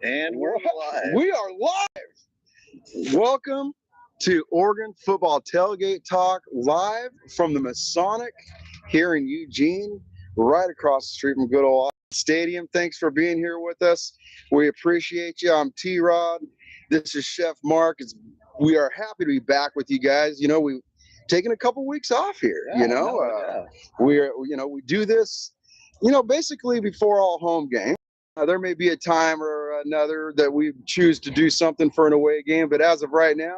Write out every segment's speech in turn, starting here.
And we're live. We are live. Welcome to Oregon Football Tailgate Talk, live from the Masonic here in Eugene, right across the street from good old Stadium. Thanks for being here with us. We appreciate you. I'm T-Rod. This is Chef Marc. We are happy to be back with you guys. You know, we've taken a couple weeks off here. We do this, basically before all home games. There may be a time or another that we choose to do something for an away game, but as of right now,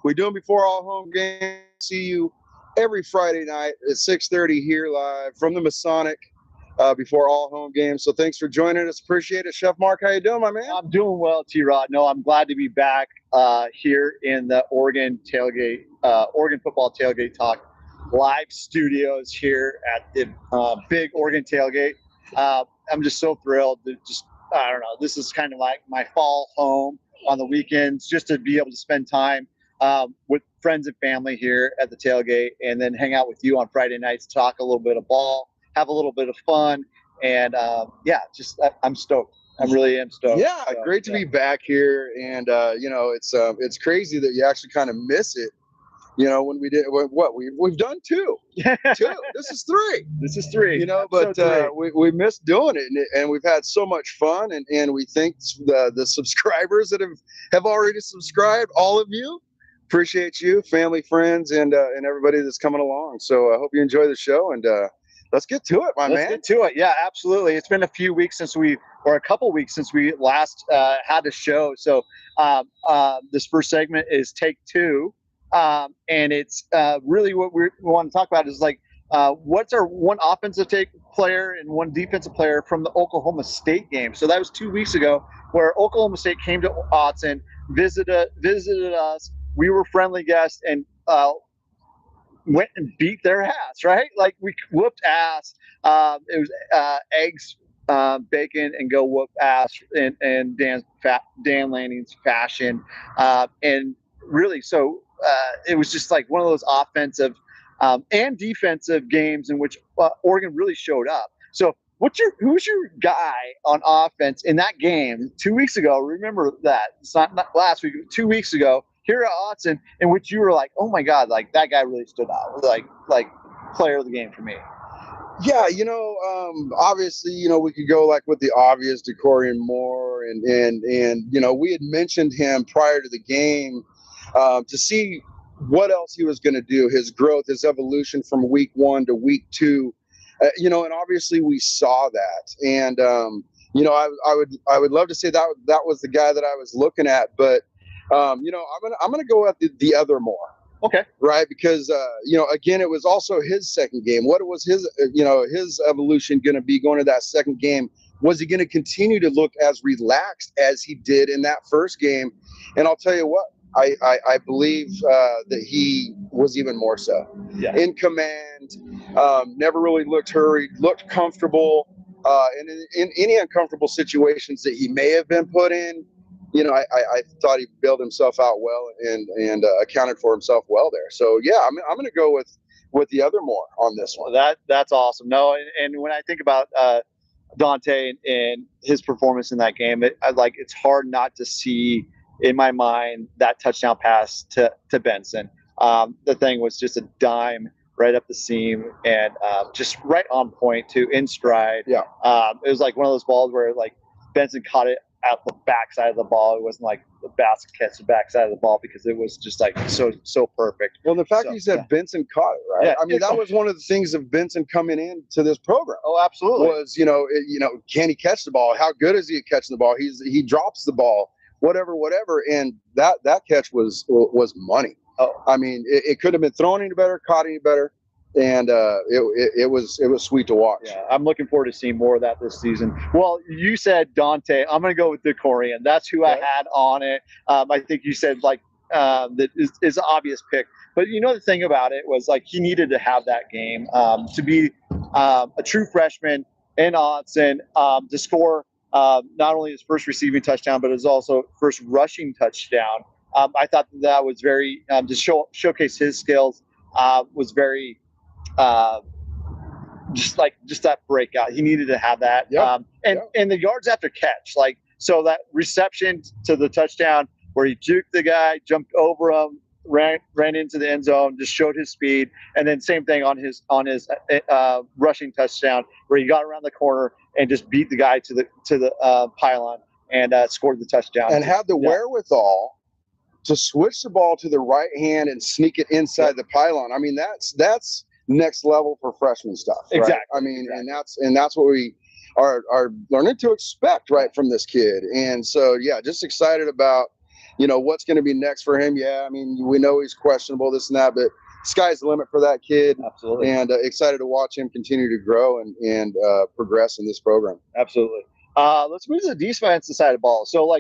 we do them before all home games. See you every Friday night at 6:30 here live from the Masonic before all home games. So thanks for joining us. Appreciate it. Chef Marc, how you doing, my man? I'm doing well, T-Rod. No, I'm glad to be back here in the Oregon Football Tailgate Talk live studios here at the big Oregon Tailgate. I'm just so thrilled to I don't know, this is kind of like my fall home on the weekends, just to be able to spend time with friends and family here at the tailgate, and then hang out with you on Friday nights, talk a little bit of ball, have a little bit of fun. And I'm stoked. I really am stoked. Yeah, great to be back here. And, it's crazy that you actually kind of miss it. When we did we've done two. This is three. We missed doing it, and we've had so much fun, and we thank the subscribers that have already subscribed. All of you, appreciate you, family, friends, and everybody that's coming along. So I hope you enjoy the show, and let's get to it, man. Let's get to it. Yeah, absolutely. It's been a couple weeks since we last had a show. So this first segment is take two. And it's really what we want to talk about is what's our one offensive player and one defensive player from the Oklahoma State game. So that was 2 weeks ago, where Oklahoma State came to Autzen, visited us. We were friendly guests and went and beat their ass, right? Like, we whooped ass. It was eggs, bacon, and go whoop ass in Dan Lanning's fashion. And really, so it was just like one of those offensive and defensive games in which Oregon really showed up. So who's your guy on offense in that game 2 weeks ago? Remember that. It's not last week, 2 weeks ago here at Autzen, in which you were like, oh my God, like that guy really stood out. Like player of the game for me. Yeah, obviously, we could go with the obvious, Decorian Moore, and we had mentioned him prior to the game to see what else he was going to do, his growth, his evolution from week 1 to week 2, and obviously we saw that. And I would love to say that was the guy that I was looking at, but I'm gonna go at the other Moore. Okay. Right, because again, it was also his second game. What was his evolution going to be going to that second game? Was he going to continue to look as relaxed as he did in that first game? And I'll tell you what, I believe that he was even more so. Yeah. In command, never really looked hurried, looked comfortable, and in any uncomfortable situations that he may have been put in, I thought he bailed himself out well and accounted for himself well there. So yeah, I'm going to go with the other Moore on this one. That's awesome. No, and when I think about Dante and his performance in that game, it's hard not to see in my mind that touchdown pass to Benson. The thing was just a dime right up the seam, and just right on point in stride. Yeah. It was like one of those balls where Benson caught it at the backside of the ball. It wasn't like the basket catch the backside of the ball, because it was just so perfect. Well, the fact you said Benson caught it, right? Yeah, I mean, that was one of the things of Benson coming into this program. Oh, absolutely. Was can he catch the ball? How good is he at catching the ball? He drops the ball, whatever, and that catch was money. Oh, I mean, it could have been thrown any better, caught any better. And it was sweet to watch. Yeah, I'm looking forward to seeing more of that this season. Well, you said Dante. I'm going to go with Decorian. That's who I had on it. I think you said that is an obvious pick. But the thing about it was he needed to have that game to be a true freshman in Autzen, to score not only his first receiving touchdown, but his also first rushing touchdown. I thought that was very to showcase his skills. Was very just that breakout. He needed to have that. Yep. And the yards after catch, So that reception to the touchdown where he juked the guy, jumped over him, ran into the end zone, just showed his speed, and then same thing on his rushing touchdown where he got around the corner and just beat the guy to the pylon and scored the touchdown. And had the wherewithal to switch the ball to the right hand and sneak it inside the pylon. I mean, that's next level for freshman stuff. Right? Exactly. I mean, and that's what we are learning to expect right from this kid. And so, yeah, just excited about, what's going to be next for him. Yeah, I mean, we know he's questionable, this and that, but sky's the limit for that kid. Absolutely. And excited to watch him continue to grow and progress in this program. Absolutely. Let's move to the defensive side of the ball. So,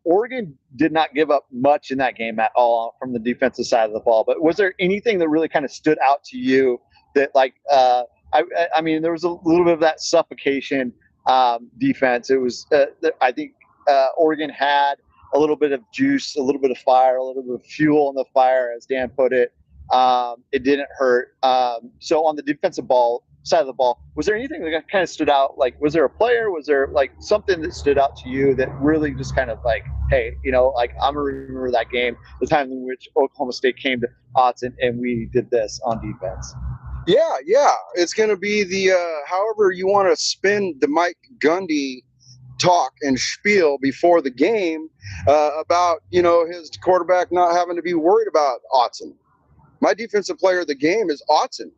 Oregon did not give up much in that game at all from the defensive side of the ball. But was there anything that really kind of stood out to you that, I mean, there was a little bit of that suffocation defense. It was, I think, Oregon had a little bit of juice, a little bit of fire, a little bit of fuel in the fire, as Dan put it. It didn't hurt. So on the defensive side of the ball, was there anything that kind of stood out? Was there a player? Was there something that stood out to you that really just kind of hey, I'm gonna remember that game, the time in which Oklahoma State came to Autzen and we did this on defense? Yeah. It's going to be the however you want to spin the Mike Gundy talk and spiel before the game about his quarterback not having to be worried about Autzen. My defensive player of the game is Autzen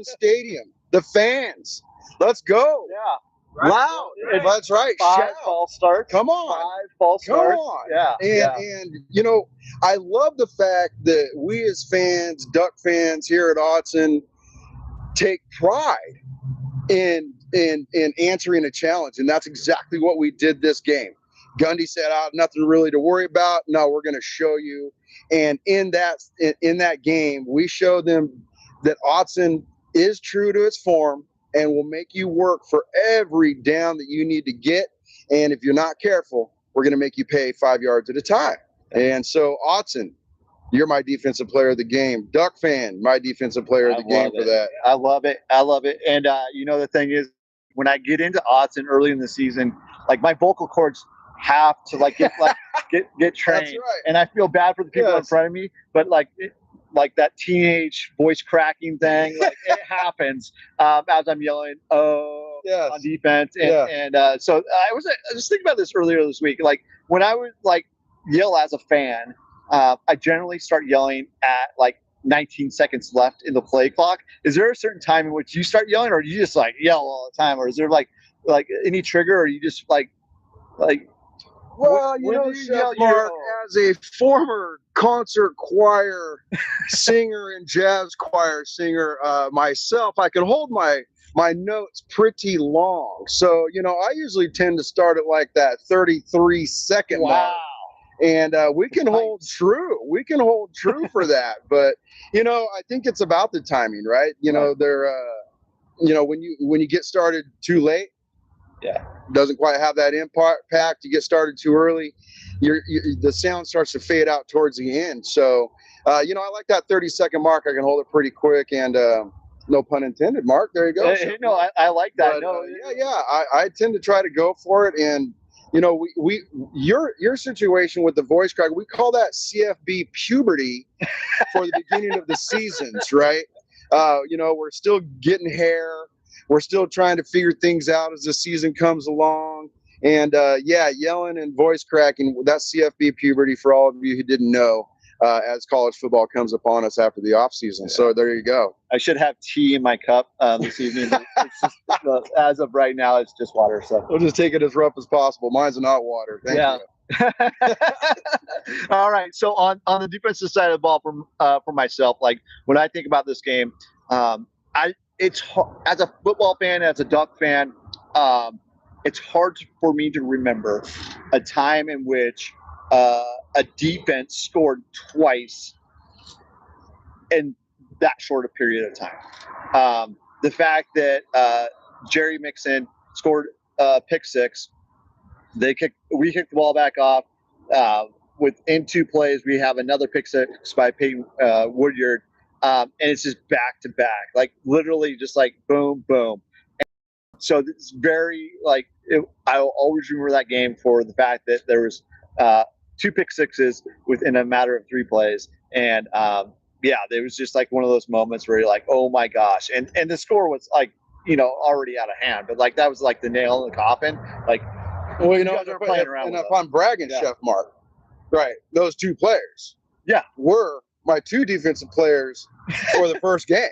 Stadium. The fans, let's go! Yeah, right. Loud. Right. That's right. 5 false starts. Come on, 5 false starts. Come on. Yeah, and I love the fact that we as fans, Duck fans here at Autzen, take pride in answering a challenge, and that's exactly what we did this game. Gundy said, nothing really to worry about. No, we're going to show you. And in that game, we showed them that Autzen is true to its form and will make you work for every down that you need to get. And if you're not careful, we're going to make you pay 5 yards at a time. And so, Autzen, you're my defensive player of the game. Duck fan, my defensive player of the game for that. I love it. And, the thing is, when I get into Autzen early in the season, my vocal cords have to get trained. That's right. And I feel bad for the people in front of me, but that teenage voice cracking thing, it happens as I'm yelling, on defense. And so I was just thinking about this earlier this week. When I would yell as a fan, I generally start yelling at 19 seconds left in the play clock. Is there a certain time in which you start yelling, or do you just yell all the time, or is there any trigger, or you just Well, Chef Marc, as a former concert choir singer and jazz choir singer myself, I can hold my notes pretty long. So, I usually tend to start at that 33-second mark. And we can hold true. We can hold true for that. But, I think it's about the timing, right? They're, when you get started too late, doesn't quite have that impact. You get started too early, the sound starts to fade out towards the end. So, I like that 30-second mark. I can hold it pretty quick, and no pun intended, Mark. There you go. I like that. But, I tend to try to go for it, and your situation with the voice crack, we call that CFB puberty for the beginning of the seasons, right? We're still getting hair. We're still trying to figure things out as the season comes along. And yelling and voice cracking, that's CFB puberty for all of you who didn't know, as college football comes upon us after the off season. Yeah. So there you go. I should have tea in my cup this evening. It's just, as of right now, it's just water. So we'll just take it as rough as possible. Mine's not water. Thank you. All right. So on the defensive side of the ball for myself, when I think about this game, it's as a football fan, as a Duck fan, it's hard for me to remember a time in which a defense scored twice in that short a period of time. The fact that Jerry Mixon scored pick six, we kicked the ball back off. Within 2 plays, we have another pick six by Peyton Woodyard. And it's just back to back, literally just boom, boom. And So it's very I'll always remember that game for the fact that there was 2 pick-sixes within a matter of 3 plays, and yeah, it was just like one of those moments where you're like, oh my gosh, and the score was like already out of hand, but like that was like the nail in the coffin. Like, well, you guys aren't playing around. And with if us. I'm bragging, Yeah. Chef Marc, right? Those 2 players, Yeah, were my 2 defensive players for the first game.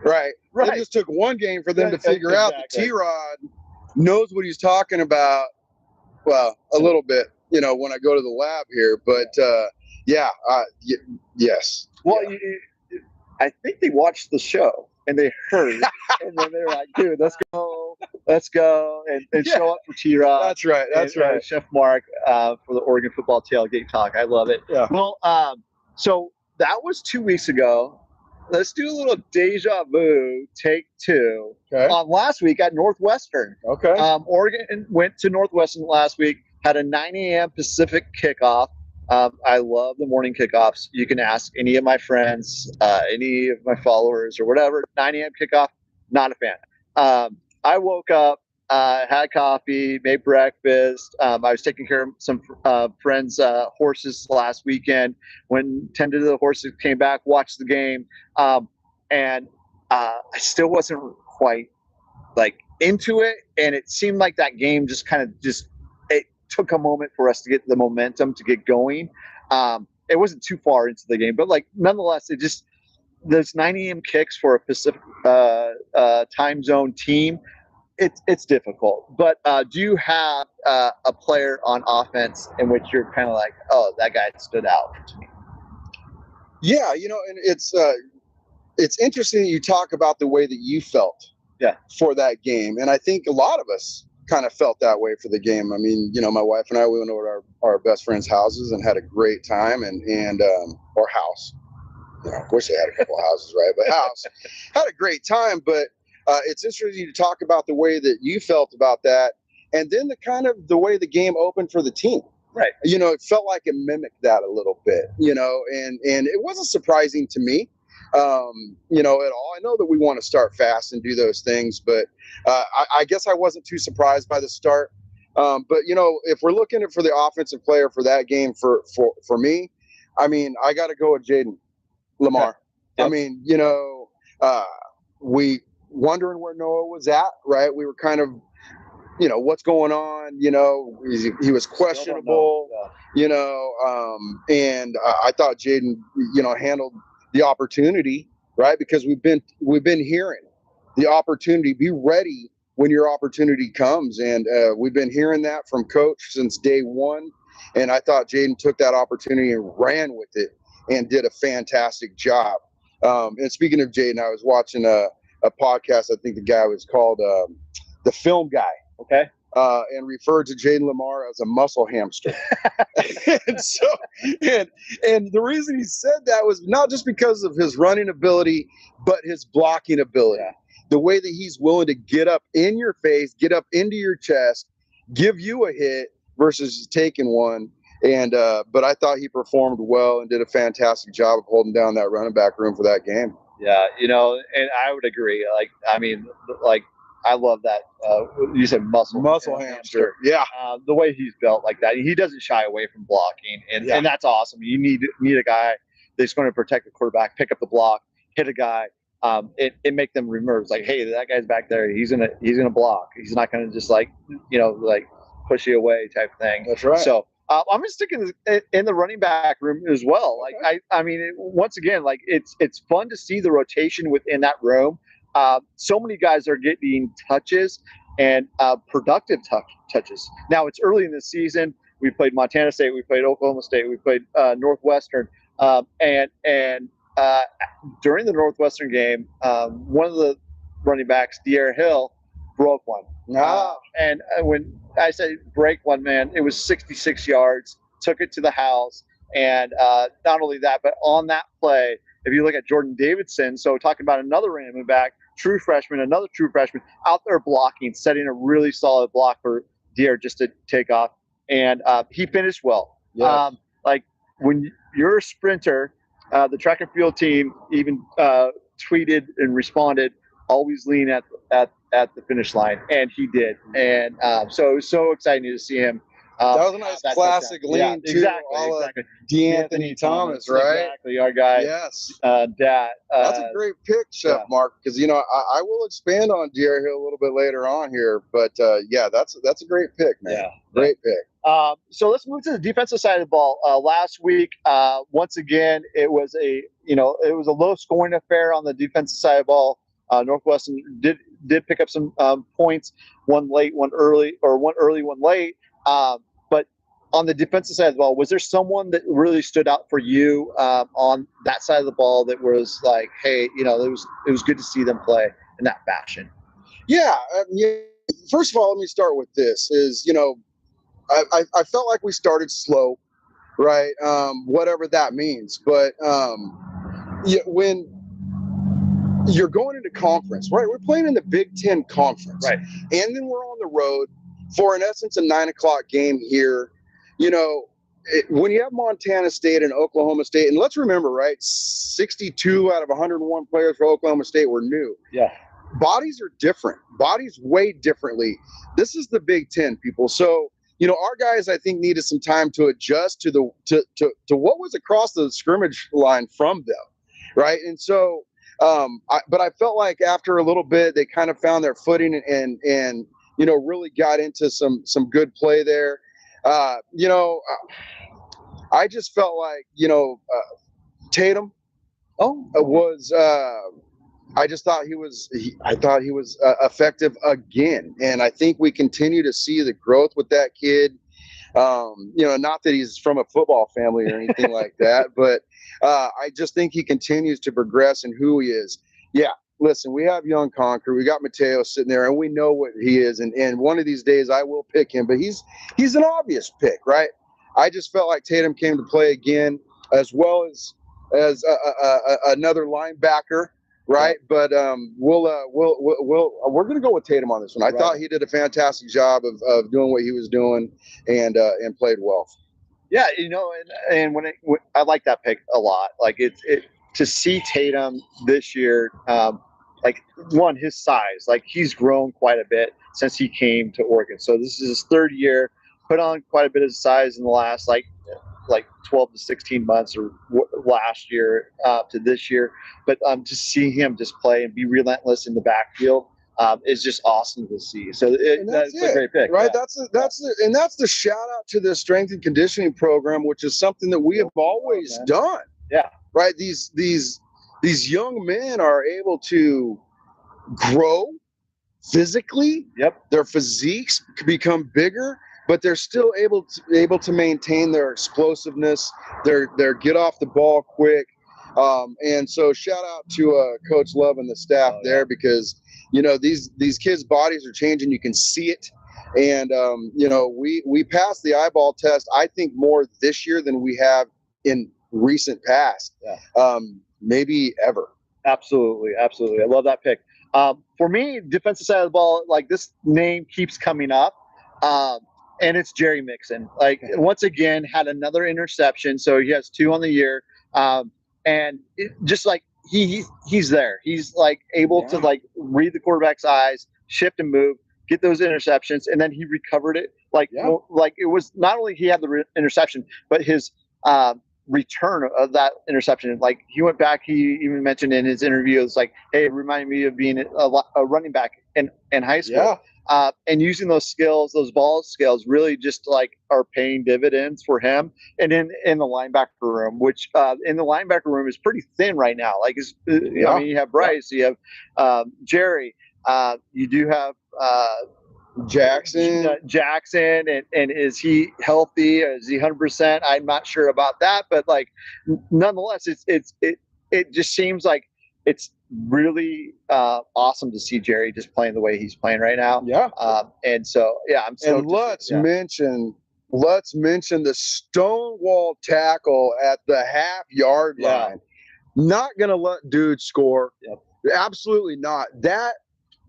Right. It just took one game for them to figure out that T-Rod knows what he's talking about. Well, a little bit, when I go to the lab here, but yes. Well, I think they watched the show and they heard, and then they're like, "Dude, let's go, and show up for T-Rod." That's right. That's right. Chef Marc for the Oregon Football Tailgate Talk. I love it. Yeah. Well, so that was 2 weeks ago. Let's do a little deja vu, take 2. Okay. Last week at Northwestern. Okay. Oregon went to Northwestern last week, had a 9 a.m. Pacific kickoff. I love the morning kickoffs. You can ask any of my friends, any of my followers or whatever. 9 a.m. kickoff, not a fan. I woke up, had coffee, made breakfast. I was taking care of some friends' horses last weekend. When tended to the horses, came back, watched the game, and I still wasn't quite into it. And it seemed like that game just it took a moment for us to get the momentum to get going. It wasn't too far into the game, but nonetheless, it just those 9 a.m. kicks for a Pacific time zone team. It's difficult, but do you have a player on offense in which you're kind of like, oh, that guy stood out to me? Yeah, and it's interesting that you talk about the way that you felt for that game, and I think a lot of us kind of felt that way for the game. I mean, my wife and I, we went over to our best friends' houses and had a great time, and or house. Of course, they had a couple houses, right? But house had a great time, but. It's interesting to talk about the way that you felt about that, and then the way the game opened for the team. Right. It felt like it mimicked that a little bit. And it wasn't surprising to me, at all. I know that we want to start fast and do those things, but I guess I wasn't too surprised by the start. But if we're looking for the offensive player for that game, for me, I mean, I got to go with Jaden Lamar. Yep. I mean, we. Wondering where Noah was at, right? We were kind of, what's going on? He was questionable, and I thought Jaden, handled the opportunity, right? Because we've been hearing the opportunity. Be ready when your opportunity comes, and we've been hearing that from Coach since day one. And I thought Jaden took that opportunity and ran with it and did a fantastic job. And speaking of Jaden, I was watching a podcast. I think the guy was called The Film Guy. Okay. And referred to Jaden Lamar as a muscle hamster. and the reason he said that was not just because of his running ability, but his blocking ability. Yeah. The way that he's willing to get up in your face, get up into your chest, give you a hit versus taking one. And but I thought he performed well and did a fantastic job of holding down that running back room for that game. Yeah, and I would agree. I love that. You said muscle hamster. Yeah. The way he's built like that, he doesn't shy away from blocking, and that's awesome. You need a guy that's going to protect the quarterback, pick up the block, hit a guy. It make them remember. It's like, hey, that guy's back there. He's gonna block. He's not gonna just push you away type thing. That's right. So. I'm just sticking in the running back room as well. I mean, once again, it's fun to see the rotation within that room. So many guys are getting touches and productive touches. Now it's early in the season. We played Montana State, we played Oklahoma State, we played Northwestern, and during the Northwestern game, one of the running backs, Deja Hill, broke one. And when I say break one, man, it was 66 yards, took it to the house. And not only that, but on that play, if you look at Jordan Davidson, so talking about another running back, another true freshman out there blocking, setting a really solid block for Deer just to take off. And he finished well. Yes. When you're a sprinter, the track and field team even tweeted and responded, always lean at at the finish line, and he did. And so it was so exciting to see him. That was a nice classic lean too. Exactly. D'Anthony Thomas, right? Exactly, our guy. Yes. Dad. That's a great pick, Chef Marc, because I will expand on Jerry Hill a little bit later on here, but that's a great pick, man. Yeah. Great pick. So let's move to the defensive side of the ball. Last week, once again, it was a low scoring affair on the defensive side of the ball. Northwestern did pick up some points, one late, one early, one late. But on the defensive side of the ball, was there someone that really stood out for you on that side of the ball that was like, hey, it was good to see them play in that fashion? Yeah. First of all, let me start with this: is I felt like we started slow, right? Whatever that means, but when you're going into conference, right? We're playing in the Big Ten conference, right? And then we're on the road for, in essence, a 9:00 game here. When you have Montana State and Oklahoma State, and let's remember, right, 62 out of 101 players for Oklahoma State were new. Yeah. Bodies are different. Bodies weigh differently. This is the Big Ten, people. So, our guys, I think, needed some time to adjust to what was across the scrimmage line from them, right? And so, but I felt like after a little bit, they kind of found their footing and really got into some good play there. I just felt like Tatum was. I just thought he was effective again, and I think we continue to see the growth with that kid. Not that he's from a football family or anything like that, but I just think he continues to progress in who he is. Yeah, listen, we have young Conquer, we got Mateo sitting there, and we know what he is, and one of these days I will pick him, but he's an obvious pick, right? I just felt like Tatum came to play again, as well as another linebacker. Right, but we're gonna go with Tatum on this one. I thought he did a fantastic job of doing what he was doing and played well. Yeah, and when I like that pick a lot. Like it to see Tatum this year, like one, his size, like he's grown quite a bit since he came to Oregon. So this is his third year, put on quite a bit of size in the last like 12 to 16 months or last year to this year. But to see him just play and be relentless in the backfield is just awesome to see. So that's a great pick. Right. Yeah. That's the shout out to the strength and conditioning program, which is something that we have always done. Yeah. Right. These young men are able to grow physically. Yep. Their physiques become bigger, but they're still able to maintain their explosiveness, their get off the ball quick. And so shout out to Coach Love and the staff there, because these kids' bodies are changing. You can see it. And we passed the eyeball test, I think, more this year than we have in recent past. Yeah. Maybe ever. Absolutely. I love that pick. For me, defensive side of the ball, like this name keeps coming up. And it's Jerry Mixon. Like once again, had another interception. So he has 2 on the year. And just like he's there. He's like able to like read the quarterback's eyes, shift and move, get those interceptions, and then he recovered it. Like it was not only he had the interception, but his return of that interception. Like he went back. He even mentioned in his interview, it's like, hey, it reminded me of being a running back in high school. Yeah. And using those skills, those ball skills, really just like are paying dividends for him. And in the linebacker room, which in the linebacker room is pretty thin right now. Like, I mean, you have Bryce, you have Jerry, you do have Jackson, and is he healthy? Is he 100%? I'm not sure about that, but like, nonetheless, it just seems like it's really awesome to see Jerry just playing the way he's playing right now. Yeah. And so, I'm so. And let's mention the stonewall tackle at the half-yard line. Not gonna let dude score. Yep. Absolutely not. That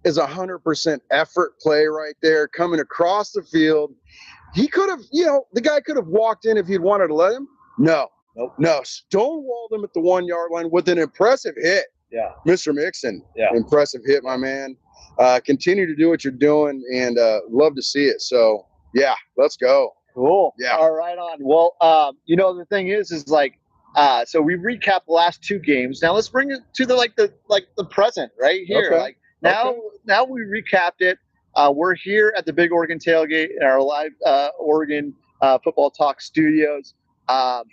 is 100% effort play right there, coming across the field. He could have, the guy could have walked in if he'd wanted to let him. No. Nope. No, stonewalled him at the 1 yard line with an impressive hit. Yeah. Mr. Mixon. Yeah. Impressive hit, my man. Continue to do what you're doing, and love to see it. So, yeah, let's go. Cool. Yeah. All right, on. Well, the thing is like, so we recapped the last two games. Now let's bring it to the present right here. Okay. Like now we recapped it. We're here at the Big Oregon Tailgate in our live Oregon football talk studios. The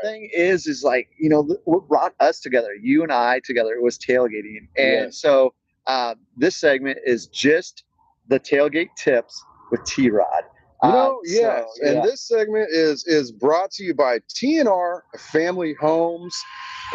thing is like, what brought us together, you and I together, it was tailgating. And so this segment is just the tailgate tips with T-Rod. And this segment is brought to you by TNR Family Homes.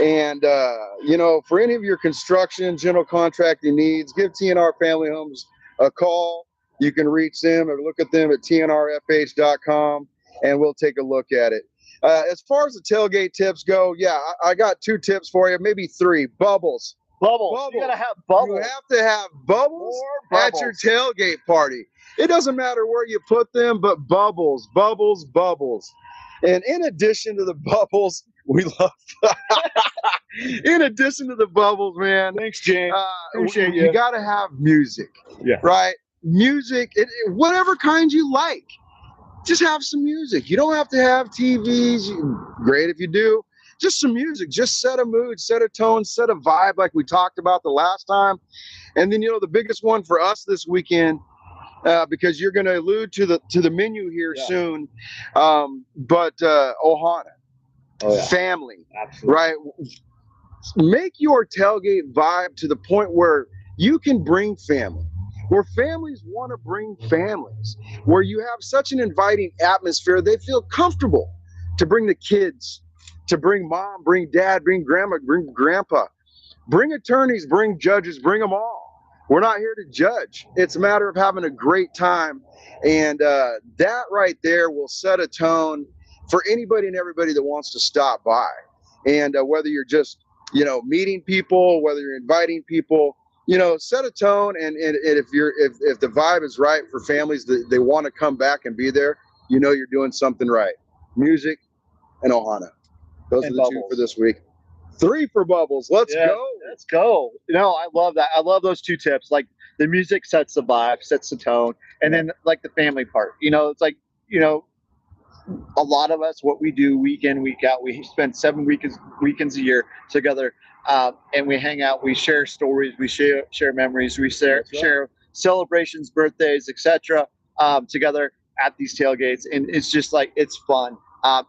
And, for any of your construction, general contracting needs, give TNR Family Homes a call. You can reach them or look at them at tnrfh.com, and we'll take a look at it. As far as the tailgate tips go, I got 2 tips for you, maybe 3. Bubbles. You gotta have bubbles. You have to have bubbles at your tailgate party. It doesn't matter where you put them, but bubbles. And in addition to the bubbles, we love. In addition to the bubbles, man. Thanks, Jane. Appreciate you. You got to have music. Yeah. Right? Music, whatever kind you like. Just have some music. You don't have to have TVs. Great if you do. Just some music. Just set a mood, set a tone, set a vibe like we talked about the last time. And then, the biggest one for us this weekend, because you're going to allude to the menu here soon, but Ohana. Family. Absolutely. Right? Make your tailgate vibe to the point where you can bring family. Where families want to bring families, where you have such an inviting atmosphere, they feel comfortable to bring the kids, to bring mom, bring dad, bring grandma, bring grandpa, bring attorneys, bring judges, bring them all. We're not here to judge. It's a matter of having a great time. And that right there will set a tone for anybody and everybody that wants to stop by. And whether you're just, meeting people, whether you're inviting people, set a tone. And if the vibe is right for families that they want to come back and be there, you're doing something right. Music and Ohana. Those are the bubbles. 2 for this week. 3 for bubbles. Let's go. Let's go. I love that. I love those 2 tips. Like the music sets the vibe, sets the tone. And then like the family part, it's like, a lot of us, what we do week in, week out, we spend 7 weekends a year together, and we hang out, we share stories, we share memories, we share celebrations, birthdays, etc. Together at these tailgates, and it's just like, it's fun.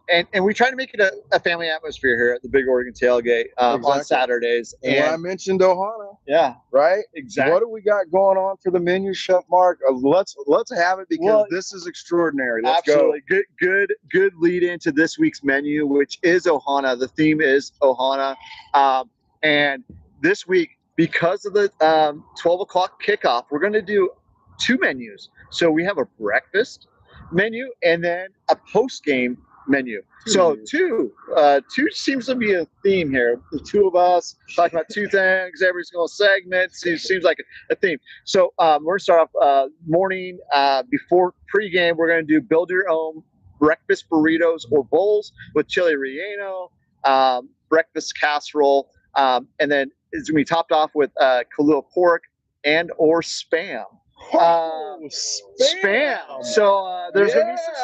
And we try to make it a family atmosphere here at the Big Oregon Tailgate on Saturdays. And when I mentioned Ohana, right? Exactly. What do we got going on for the menu, Chef Marc? Let's have it, because this is extraordinary. Let's absolutely go. Good lead into this week's menu, which is Ohana. The theme is Ohana, and this week, because of the 12 o'clock kickoff, we're going to do 2 menus. So we have a breakfast menu and then a post-game menu. So two seems to be a theme here. The 2 of us talking about 2 things, every single segment seems like a theme. So we're going to start off morning before pregame. We're going to do build your own breakfast burritos or bowls with chili relleno, breakfast casserole, and then it's going to be topped off with Kahlua pork and or spam. Spam. So there's gonna be some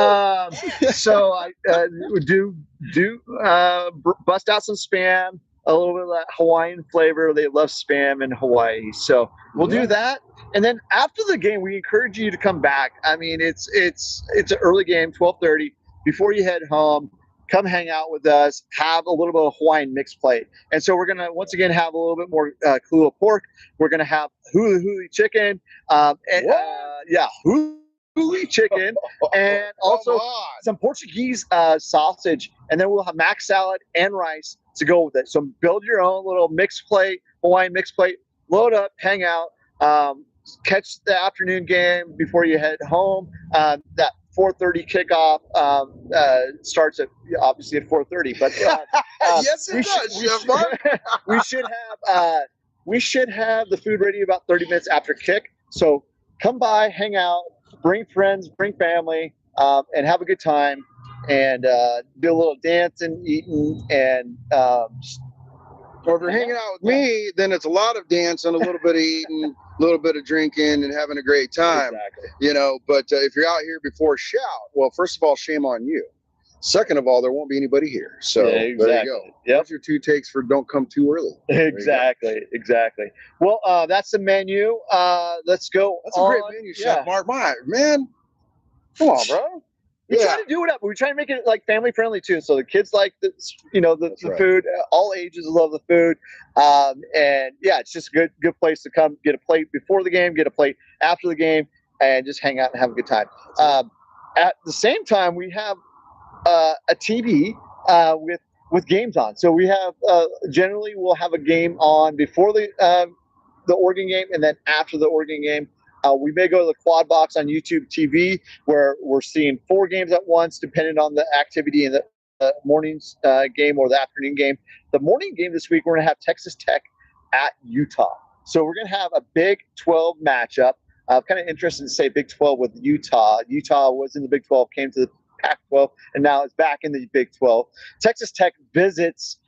spam. So I do bust out some spam, a little bit of that Hawaiian flavor. They love spam in Hawaii, so we'll do that. And then after the game, we encourage you to come back. I mean, it's an early game, 12:30. Before you head home, come hang out with us, have a little bit of Hawaiian mixed plate. And so we're going to, once again, have a little bit more Kahlua pork. We're going to have huli chicken. Huli chicken. And also some Portuguese sausage. And then we'll have mac salad and rice to go with it. So build your own little mixed plate, Hawaiian mixed plate. Load up, hang out, catch the afternoon game before you head home. That 4:30 kickoff starts at obviously at 4:30, but yes, it does. Chef Marc. we should have the food ready about 30 minutes after kick. So come by, hang out, bring friends, bring family, and have a good time, and do a little dancing, eating, and Or if you're hanging out with me, then it's a lot of dancing, a little bit of eating, a little bit of drinking, and having a great time. Exactly. You know, but if you're out here before shout, well, first of all, shame on you. Second of all, there won't be anybody here. So Yeah, exactly. there you go. Yep. There's your 2 takes for don't come too early. Exactly. Well, that's the menu. Let's go. That's a great menu, Chef Marc. My man, come on, bro. We try to do it up. We try to make it like family friendly too. So the kids like the right. food. All ages love the food. And yeah, it's just a good place to come get a plate before the game, get a plate after the game, and just hang out and have a good time. At the same time, we have a TV with games on. So we have generally we'll have a game on before the Oregon game, and then after the Oregon game. We may go to the quad box on YouTube TV where we're seeing 4 games at once, depending on the activity in the morning's game or the afternoon game. The morning game this week, we're going to have Texas Tech at Utah. So we're going to have a Big 12 matchup. Kind of interesting to say Big 12 with Utah. Utah was in the Big 12, came to the Pac-12, and now it's back in the Big 12. Texas Tech visits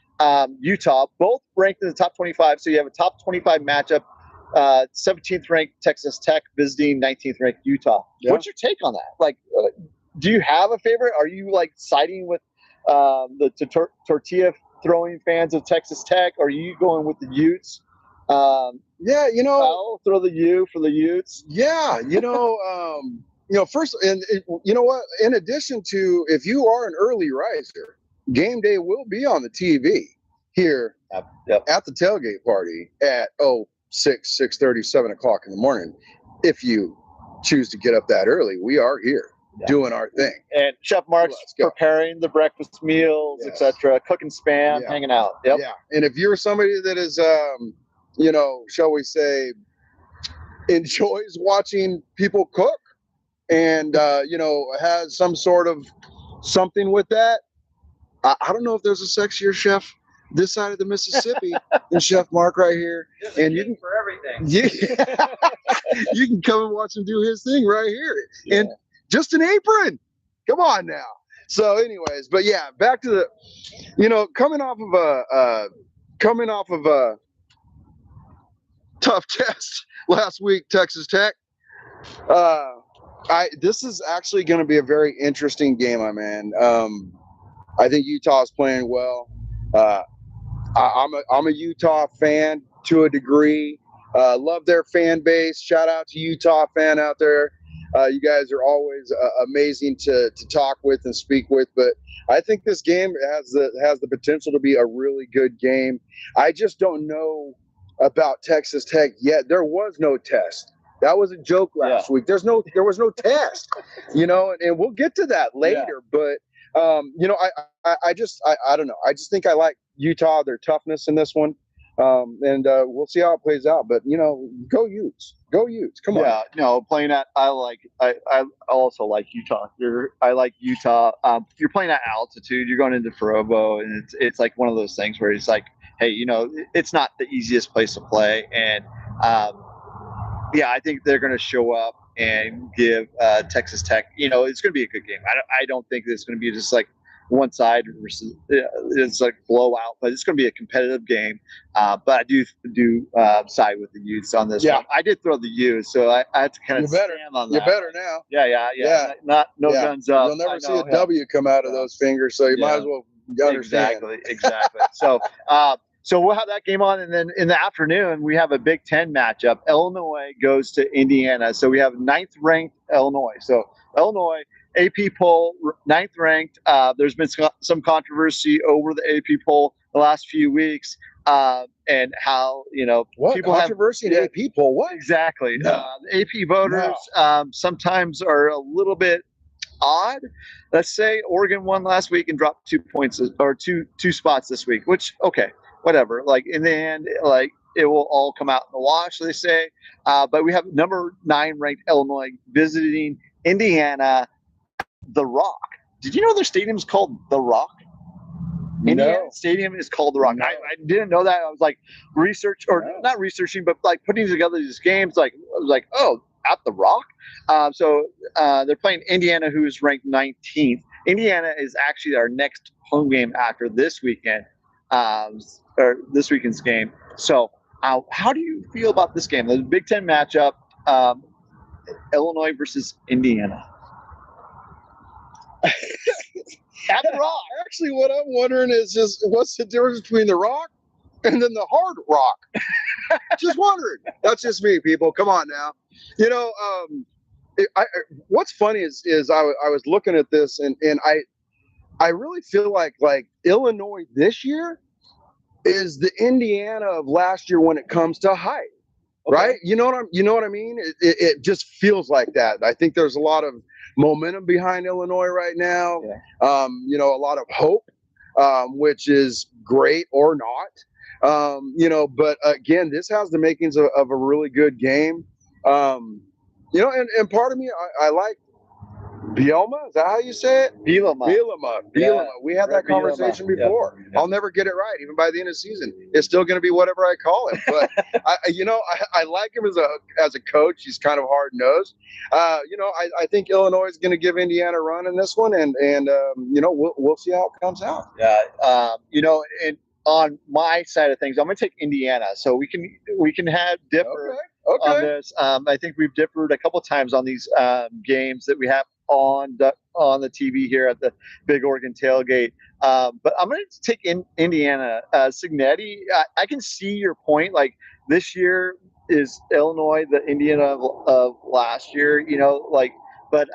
Utah, both ranked in the top 25. So you have a top 25 matchup. 17th ranked Texas Tech visiting 19th ranked Utah. Yeah. What's your take on that? Like, do you have a favorite? Are you like siding with the tortilla throwing fans of Texas Tech? Or are you going with the Utes? Yeah, you know, I'll throw the U for the Utes. Yeah, you know, first, and you know what? In addition to, if you are an early riser, game day will be on the TV here at the tailgate party at 6:30, 7 o'clock in the morning. If you choose to get up that early, we are here doing our thing. And Chef Marc's preparing the breakfast meals, etc., cooking spam, hanging out. Yep. Yeah. And if you're somebody that is, you know, shall we say, enjoys watching people cook and, you know, has some sort of something with that, I don't know if there's a sexier chef this side of the Mississippi than Chef Marc right here. And you can for everything. You can come and watch him do his thing right here. Yeah. And just an apron. Come on now. So anyways, but yeah, back to the, you know, coming off of a tough test last week, Texas Tech. This is actually going to be a very interesting game, my man. I think Utah is playing well. I'm a Utah fan to a degree. Love their fan base. Shout out to Utah fan out there. You guys are always amazing to talk with and speak with. But I think this game has the potential to be a really good game. I just don't know about Texas Tech yet. There was no test. That was a joke last week. There was no test. You know, and we'll get to that later. But you know, I don't know. I just think I like Utah, their toughness in this one. And we'll see how it plays out. But, you know, go Utes. Go Utes. Come on. Yeah, no, playing at I also like Utah. I like Utah. You're playing at altitude. You're going into Provo, and it's like one of those things where it's like, hey, you know, it's not the easiest place to play. And yeah, I think they're going to show up and give Texas Tech, you know, it's going to be a good game. I don't think it's going to be just like one side versus it's like blowout, but it's going to be a competitive game. But I do side with the Utes on this one. I did throw the Utes, so I have to kind of stand on that. You're better now. Yeah. No guns up. You'll never see a W come out of those fingers, so you might as well understand. Exactly. So we'll have that game on, and then in the afternoon we have a Big Ten matchup. Illinois goes to Indiana, so we have 9th ranked Illinois. So Illinois AP poll 9th ranked. There's been some controversy over the AP poll the last few weeks, and how people controversy in AP poll. What exactly? No. The AP voters sometimes are a little bit odd. Let's say Oregon won last week and dropped 2 points or two spots this week, which whatever. Like in the end, like it will all come out in the wash, they say. But we have number 9 ranked Illinois visiting Indiana, The Rock. Did you know their stadium is called The Rock? No. Indiana Stadium is called The Rock. No. I didn't know that. I was like not researching, but like putting together these games. Like I was like, oh, at The Rock. So they're playing Indiana, who is ranked 19th. Indiana is actually our next home game after this weekend. or this weekend's game. So, how do you feel about this game? The Big Ten matchup, Illinois versus Indiana. At the Rock. Actually, what I'm wondering is just what's the difference between the Rock and then the Hard Rock? Just wondering. That's just me, people. Come on now. You know, what's funny is I was looking at this and I really feel like Illinois this year is the Indiana of last year when it comes to height. Okay. Right? You know what I mean? It just feels like that. I think there's a lot of momentum behind Illinois right now. Yeah. You know, a lot of hope, which is great or not. You know, but again, this has the makings of a really good game. You know, and part of me, I like Bielma, is that how you say it? Bielema. Yeah. We had that conversation before. Yeah. I'll never get it right, even by the end of the season. It's still going to be whatever I call him. But I like him as a coach. He's kind of hard nosed. You know, I think Illinois is going to give Indiana a run in this one, and you know, we'll see how it comes out. Yeah. You know, and on my side of things, I'm going to take Indiana, so we can have differ on this. I think we've differed a couple times on these games that we have on the TV here at the Big Oregon Tailgate. But I'm going to take Indiana. Signetti, I can see your point. Like, this year is Illinois the Indiana of last year, you know, like, but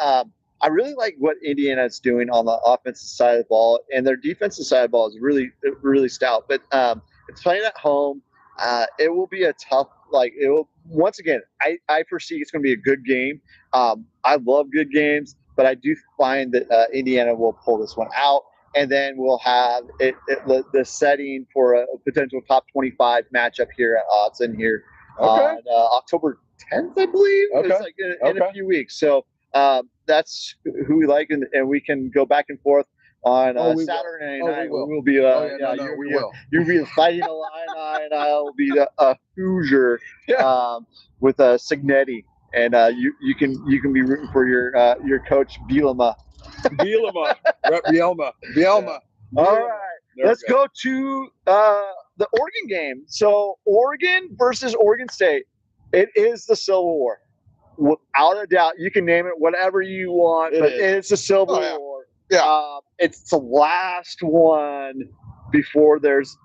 I really like what Indiana is doing on the offensive side of the ball, and their defensive side of the ball is really, really stout. But it's playing at home. It will be a tough, it will, once again, I foresee it's going to be a good game. I love good games, but I do find that Indiana will pull this one out, and then we'll have the setting for a potential top 25 matchup here at Autzen here on October 10th, I believe. Okay. It's like in a few weeks. So that's who we like, and we can go back and forth on Saturday night. We'll be you'll be fighting Illini, and I'll be a Hoosier with Signetti, and you can be rooting for your coach Bielema. Bielma. All right, let's go to the Oregon game. So Oregon versus Oregon State. It is the Civil War, without a doubt. You can name it whatever you want, but it's the Civil War. Yeah. It's the last one before there's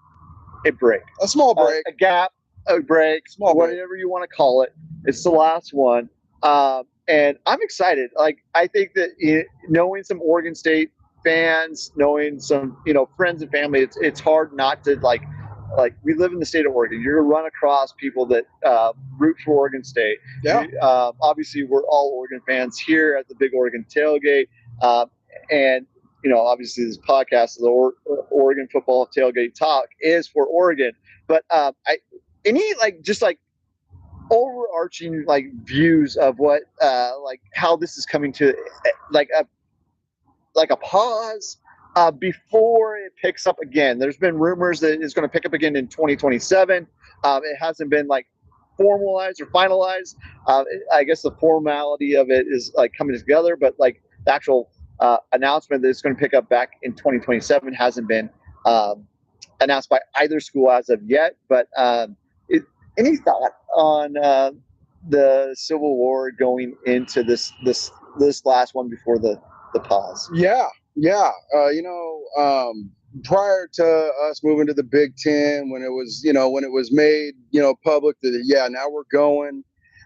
a break. A small break. A gap, a break, whatever you want to call it. It's the last one. And I'm excited. Like, I think that knowing some Oregon State fans, knowing some, friends and family, it's hard not to like we live in the state of Oregon. You're going to run across people that root for Oregon State. Yeah. Obviously, we're all Oregon fans here at the Big Oregon Tailgate. And, obviously this podcast, the Oregon Football Tailgate Talk, is for Oregon. But overarching views of what how this is coming to a pause before it picks up again. There's been rumors that it's going to pick up again in 2027. It hasn't been formalized or finalized. I guess the formality of it is coming together, but the actual announcement that it's going to pick up back in 2027 hasn't been announced by either school as of yet. But any thought on the Civil War going into this last one before the pause? Yeah. Prior to us moving to the Big Ten, when it was made, public that, now we're going,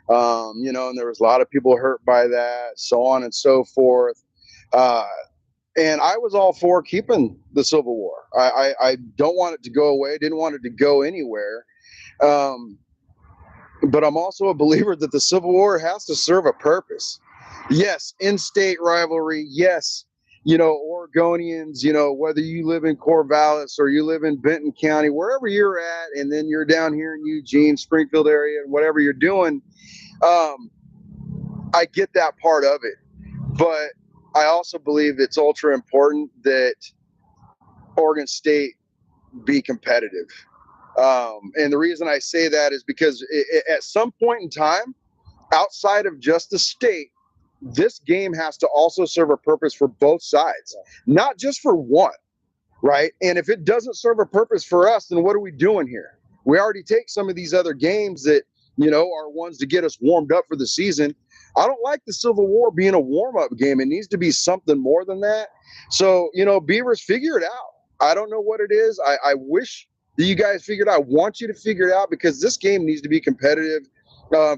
and there was a lot of people hurt by that, so on and so forth. And I was all for keeping the Civil War. I don't want it to go away. Didn't want it to go anywhere. But I'm also a believer that the Civil War has to serve a purpose. Yes, in-state rivalry. Yes, Oregonians, whether you live in Corvallis or you live in Benton County, wherever you're at, and then you're down here in Eugene, Springfield area, and whatever you're doing, I get that part of it. But I also believe it's ultra important that Oregon State be competitive. And the reason I say that is because at some point in time, outside of just the state, this game has to also serve a purpose for both sides, not just for one. right? And if it doesn't serve a purpose for us, then what are we doing here? We already take some of these other games that, are ones to get us warmed up for the season. I don't like the Civil War being a warm-up game. It needs to be something more than that. So, Beavers, figure it out. I don't know what it is. I wish that you guys figured it out. I want you to figure it out, because this game needs to be competitive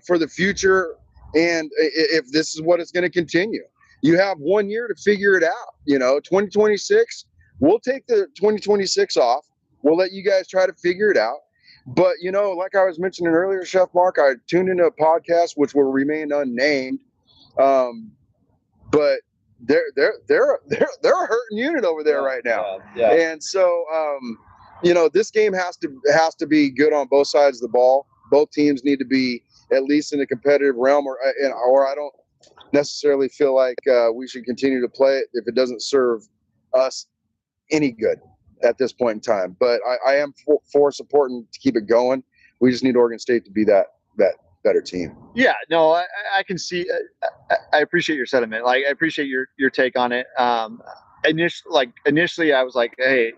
for the future. And if this is what it's going to continue, you have 1 year to figure it out. 2026, we'll take the 2026 off. We'll let you guys try to figure it out. But, like I was mentioning earlier, Chef Marc, I tuned into a podcast which will remain unnamed. But they're a hurting unit over there right now. Yeah. And so, this game has to be good on both sides of the ball. Both teams need to be at least in a competitive realm, or I don't necessarily feel like we should continue to play it if it doesn't serve us any good at this point in time. But I am for supporting to keep it going. We just need Oregon State to be that better team. Yeah, no, I can see. I appreciate your sentiment. Like, I appreciate your take on it. Initially, I was like, hey,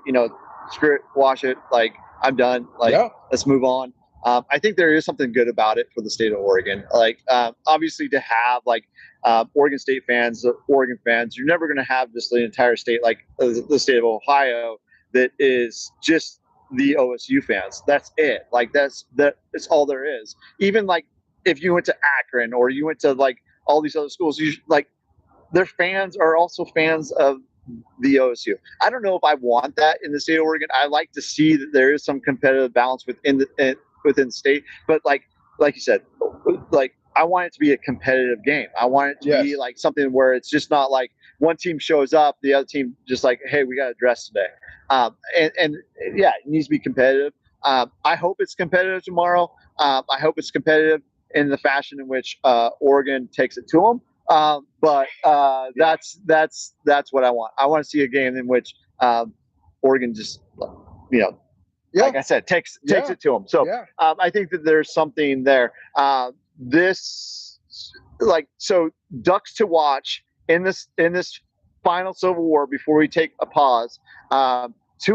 screw it, wash it. Like, I'm done. Like, let's move on. I think there is something good about it for the state of Oregon. Like, obviously, to have Oregon State fans, Oregon fans, you're never going to have just the entire state, like the state of Ohio, that is just the OSU fans. That's it. Like, that's all there is. Even like if you went to Akron or you went to like all these other schools, their fans are also fans of the OSU. I don't know if I want that in the state of Oregon. I like to see that there is some competitive balance within the state, but like you said, like, I want it to be a competitive game. I want it to be like something where it's just not like one team shows up, the other team just like, hey, we got a dress today. And yeah, it needs to be competitive. I hope it's competitive tomorrow. I hope it's competitive in the fashion in which Oregon takes it to them. But that's what I want. I want to see a game in which Oregon just, like I said, takes it to them. So I think that there's something there. So Ducks to watch in this final Civil War before we take a pause. 2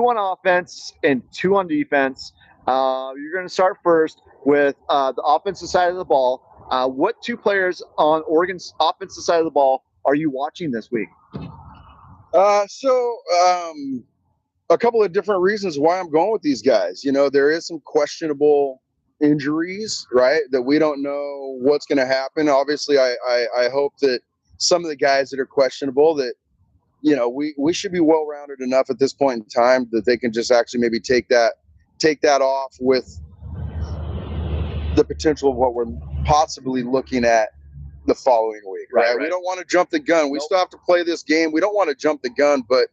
on offense and 2 on defense. You're going to start first with the offensive side of the ball. What 2 players on Oregon's offensive side of the ball are you watching this week? A couple of different reasons why I'm going with these guys. There is some questionable injuries, right, that we don't know what's going to happen. Obviously, I hope that some of the guys that are questionable, that we should be well-rounded enough at this point in time that they can just actually maybe take that off with the potential of what we're possibly looking at the following week, right? We don't want to jump the gun. We still have to play this game. We don't want to jump the gun, but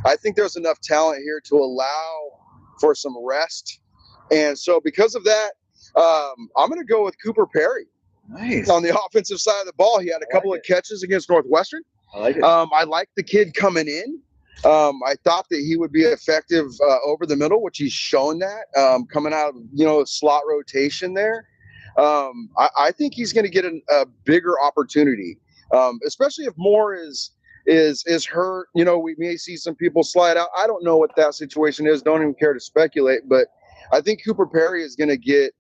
I think there's enough talent here to allow for some rest. And so because of that, I'm going to go with Cooper Perry. Nice. On the offensive side of the ball. He had a couple of catches against Northwestern. I like it. I like the kid coming in. I thought that he would be effective over the middle, which he's shown that coming out of, slot rotation there. I think he's going to get a bigger opportunity, especially if Moore is hurt. We may see some people slide out. I don't know what that situation is. Don't even care to speculate, but I think Cooper Perry is going to get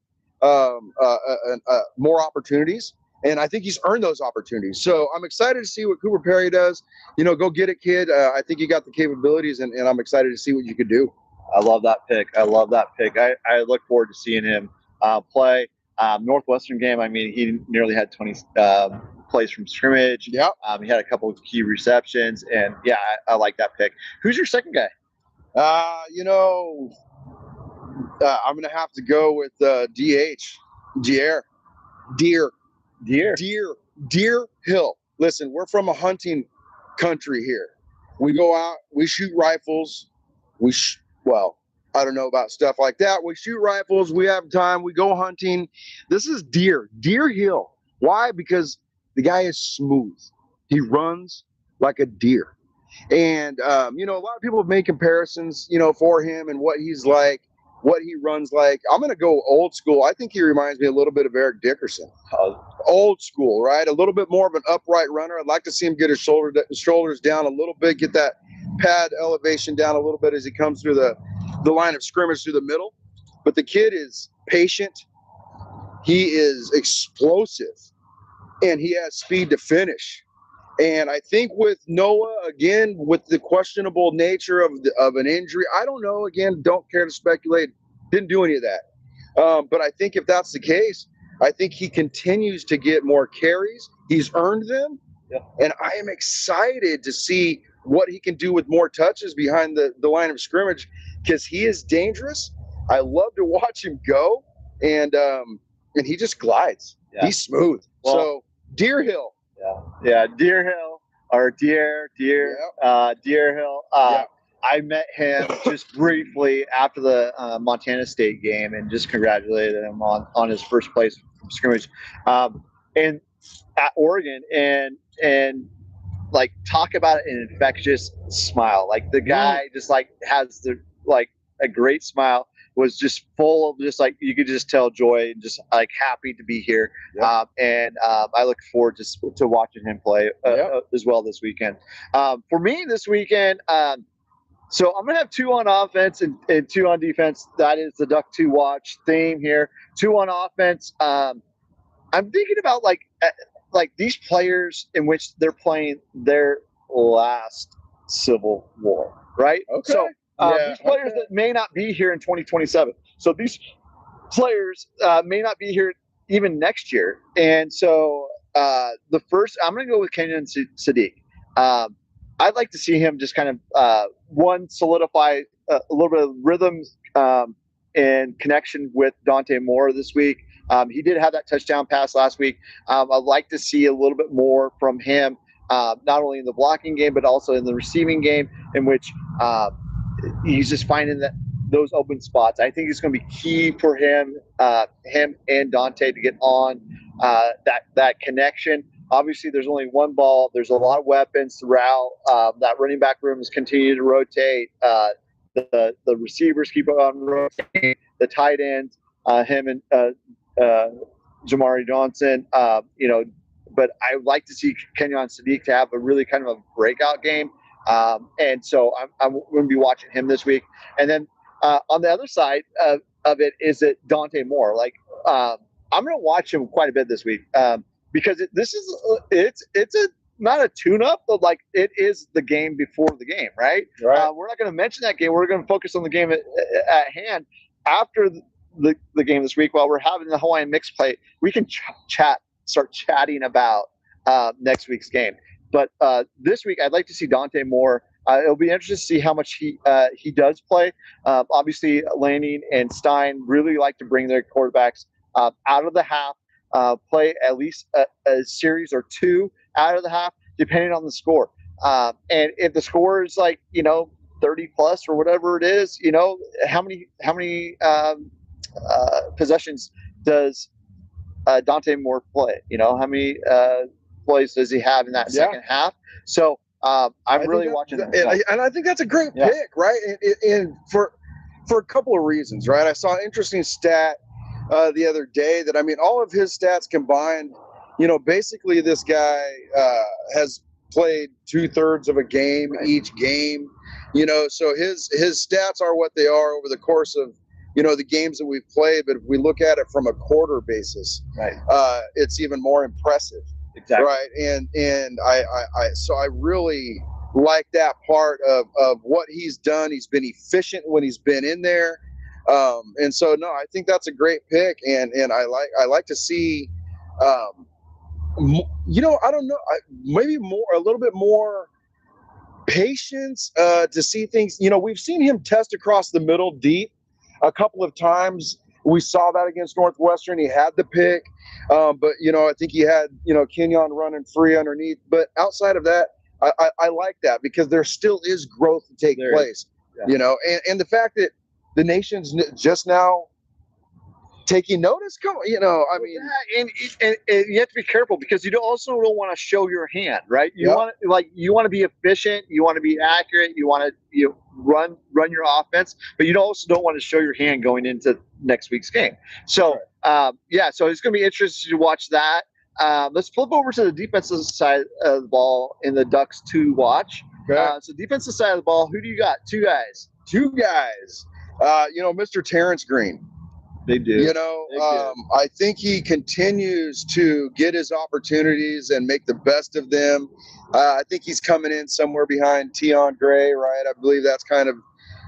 more opportunities, and I think he's earned those opportunities. So I'm excited to see what Cooper Perry does. Go get it, kid. I think you got the capabilities, and I'm excited to see what you could do. I love that pick. I I look forward to seeing him play. Northwestern game, I mean, he nearly had 20 plays from scrimmage. Yeah. He had a couple of key receptions, and yeah, I like that pick. Who's your second guy? I'm going to have to go with DH. Deer Hill. Listen, we're from a hunting country here. We go out, we shoot rifles. I don't know about stuff like that. We shoot rifles. We have time. We go hunting. This is Deer Hill. Why? Because the guy is smooth. He runs like a deer. And, a lot of people have made comparisons, for him and what he's like, what he runs like. I'm going to go old school. I think he reminds me a little bit of Eric Dickerson. Old school, right? A little bit more of an upright runner. I'd like to see him get his shoulders down a little bit, get that pad elevation down a little bit as he comes through the line of scrimmage through the middle. But the kid is patient. He is explosive, and he has speed to finish. And I think with Noah, again, with the questionable nature of an injury, I don't know. Again, don't care to speculate. Didn't do any of that. But I think if that's the case, I think he continues to get more carries. He's earned them. Yeah. And I am excited to see what he can do with more touches behind the line of scrimmage, because he is dangerous. I love to watch him go, and he just glides. Yeah. He's smooth. Well, so Deer Hill. Yeah, Deer Hill or Deer Hill. Yeah. I met him just briefly after the Montana State game and just congratulated him on his first place from scrimmage, and at Oregon, and like, talk about an infectious smile. Like, the guy just like has a great smile. Was just full of just like, you could just tell joy and just like happy to be here. Yep. And I look forward to watching him play as well this weekend. For me this weekend, so I'm going to have 2 on offense and 2 on defense. That is the Duck 2 watch theme here. 2 on offense. I'm thinking about like these players in which they're playing their last Civil War, right? Okay. So these players that may not be here in 2027. So these players may not be here even next year. And so the first, I'm going to go with Kenyon Sadiq. I'd like to see him just kind of solidify a little bit of rhythm and connection with Dante Moore this week. He did have that touchdown pass last week. I'd like to see a little bit more from him, not only in the blocking game, but also in the receiving game, in which he's just finding those open spots. I think it's going to be key for him and Dante to get on that connection. Obviously, there's only one ball. There's a lot of weapons throughout. That running back room is continuing to rotate. The receivers keep on rotating. The tight ends, him and Jamari Johnson. But I would like to see Kenyon Sadiq to have a really kind of a breakout game. And so I'm going to be watching him this week. And then on the other side of it is it Dante Moore. Like, I'm going to watch him quite a bit this week because it's not a tune-up, but like it is the game before the game, right? We're not going to mention that game. We're going to focus on the game at hand after the game this week while we're having the Hawaiian mix play. We can start chatting about next week's game. But this week, I'd like to see Dante Moore. It'll be interesting to see how much he does play. Obviously, Lanning and Stein really like to bring their quarterbacks out of the half, play at least a series or 2 out of the half, depending on the score. And if the score is 30 plus or whatever it is, how many possessions does Dante Moore play? How many plays does he have in that second half? So I'm really watching him. And I think that's a great pick, right? And for a couple of reasons, right? I saw an interesting stat the other day that, all of his stats combined, basically this guy has played 2/3 of a game each game, so his stats are what they are over the course of the games that we've played. But if we look at it from a quarter basis, right, it's even more impressive. Exactly. Right. And I really like that part of what he's done. He's been efficient when he's been in there. And so, no, I think that's a great pick. And I like to see, I don't know, maybe a little bit more patience to see things. We've seen him test across the middle deep a couple of times. We saw that against Northwestern. He had the pick. But, I think he had, Kenyon running free underneath. But outside of that, I like that because there still is growth to take place, and the fact that the nation's just now taking notice. And you have to be careful because you also don't want to show your hand, right? You want to be efficient. You want to be accurate. You want to run your offense, but you also don't want to show your hand going into next week's game. So so it's going to be interesting to watch that. Let's flip over to the defensive side of the ball in the Ducks 2 watch. Okay. So defensive side of the ball, who do you got? Two guys. Two guys. Mr. Terrence Green. They do. I think he continues to get his opportunities and make the best of them. I think he's coming in somewhere behind Tion Gray, right? I believe that's kind of,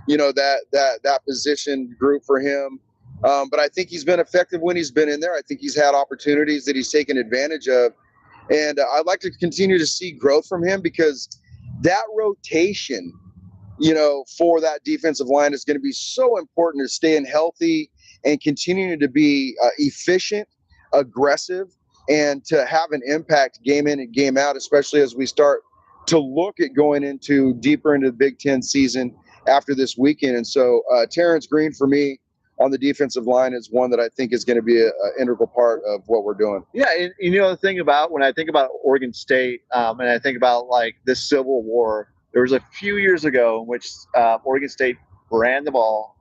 that position group for him. But I think he's been effective when he's been in there. I think he's had opportunities that he's taken advantage of. And I'd like to continue to see growth from him, because that rotation, for that defensive line is going to be so important to staying healthy and continuing to be efficient, aggressive, and to have an impact game in and game out, especially as we start to look at going deeper into the Big Ten season after this weekend. And so Terrence Green, for me, on the defensive line is one that I think is going to be an integral part of what we're doing. Yeah, and the thing about when I think about Oregon State and I think about like this Civil War, there was a few years ago in which Oregon State ran the ball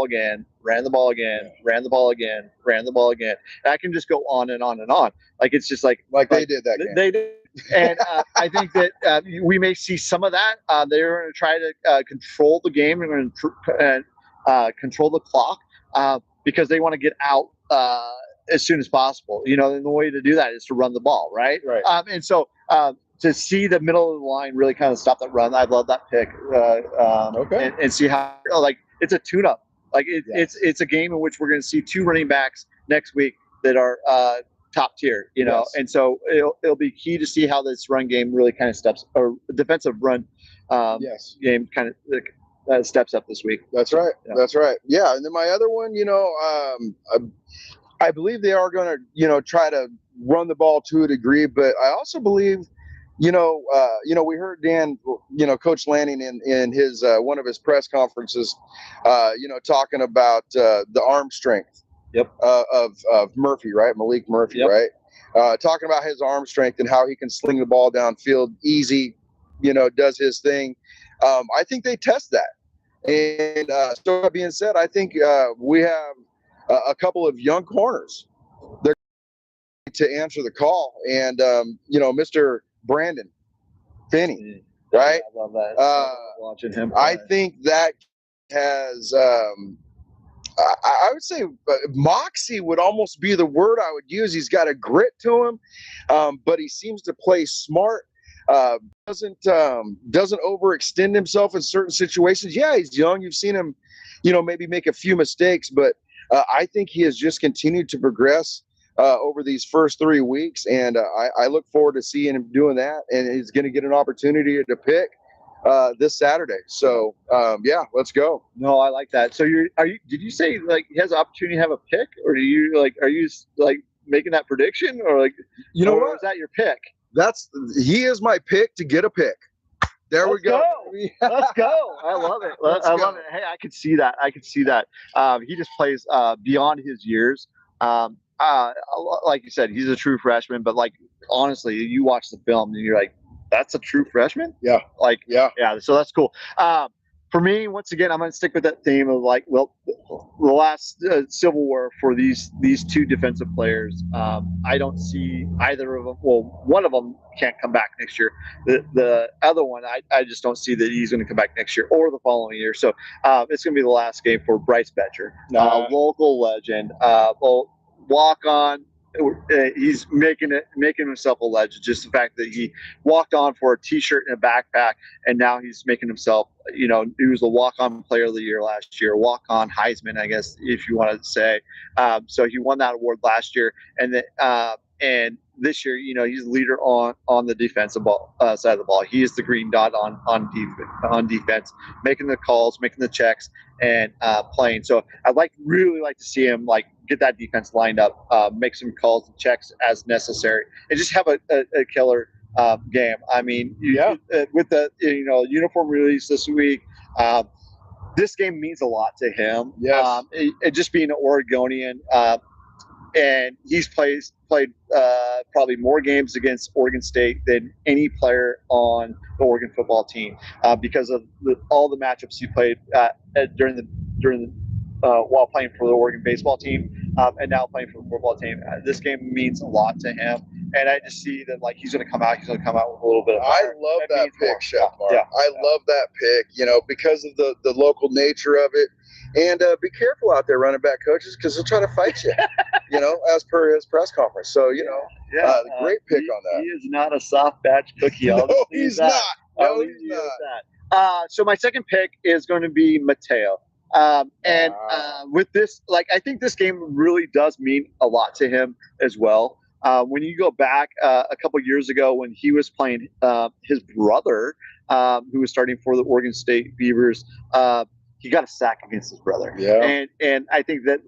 again, ran the ball again, ran the ball again, ran the ball again. And I can just go on and on and on. Like it's just like they did that game. They did. And I think that we may see some of that. They're going to try to control the game and control the clock because they want to get out as soon as possible. And the way to do that is to run the ball, right? Right. And so to see the middle of the line really kind of stop that run, I love that pick. Okay. And see how it's a tune-up. It's a game in which we're going to see two running backs next week that are top tier. Yes. And so it'll be key to see how this run game really kind of steps, or defensive run game kind of steps up this week. That's right. Yeah. That's right. Yeah. And then my other one, I believe they are going to, try to run the ball to a degree, but I also believe, we heard Dan, Coach Lanning in his one of his press conferences, talking about the arm strength. Yep. Of Murphy, right? Malik Murphy, yep. Right? Talking about his arm strength and how he can sling the ball downfield easy, does his thing. I think they test that. And so that being said, I think we have a couple of young corners. They're to answer the call. And, Mr. Brandon Finney, right? I love that. Watching him play. I think that has, I would say moxie would almost be the word I would use. He's got a grit to him, but he seems to play smart. Doesn't overextend himself in certain situations. Yeah, he's young. You've seen him, maybe make a few mistakes, but I think he has just continued to progress over these first 3 weeks, and I look forward to seeing him doing that. And he's going to get an opportunity to pick this Saturday. So let's go. No, I like that. So did you say he has an opportunity to have a pick, or are you making that prediction, or what? Is that your pick? He is my pick to get a pick. There we go. Let's go. I love it. I love it. Hey, I could see that. He just plays beyond his years. Like you said, he's a true freshman, but honestly, you watch the film and you're like, that's a true freshman? Yeah. Yeah. So that's cool. For me, once again, I'm going to stick with that theme of the last Civil War for these two defensive players. I don't see either of them. Well, one of them can't come back next year. The other one, I just don't see that he's going to come back next year or the following year. So it's going to be the last game for Bryce Betcher, local legend. Walk on. He's making himself a legend. Just the fact that he walked on for a T-shirt and a backpack, and now he's making himself. He was the walk-on player of the year last year, walk-on Heisman, I guess, if you wanted to say. So he won that award last year, and this year, he's the leader on the defensive side of the ball. He is the green dot on defense, making the calls, making the checks, and playing. So I'd really like to see him get that defense lined up, make some calls and checks as necessary, and just have a killer game. I mean, with the uniform release this week, this game means a lot to him. Yes. Just being an Oregonian, and he's played probably more games against Oregon State than any player on the Oregon football team because of all the matchups he played during the while playing for the Oregon baseball team and now playing for the football team. This game means a lot to him. and I just see that like he's going to come out. He's going to come out with a little bit of I fire. love that pick, more. Chef Marc. I love that pick, because of the local nature of it. And be careful out there, running back coaches, because he'll try to fight you, as per his press conference. So, great pick on that. He is not a soft batch cookie. No, he's not. No, he's not. So my second pick is going to be Mateo. With this, I think this game really does mean a lot to him as well. When you go back a couple years ago when he was playing his brother, who was starting for the Oregon State Beavers, he got a sack against his brother. Yeah. And I think that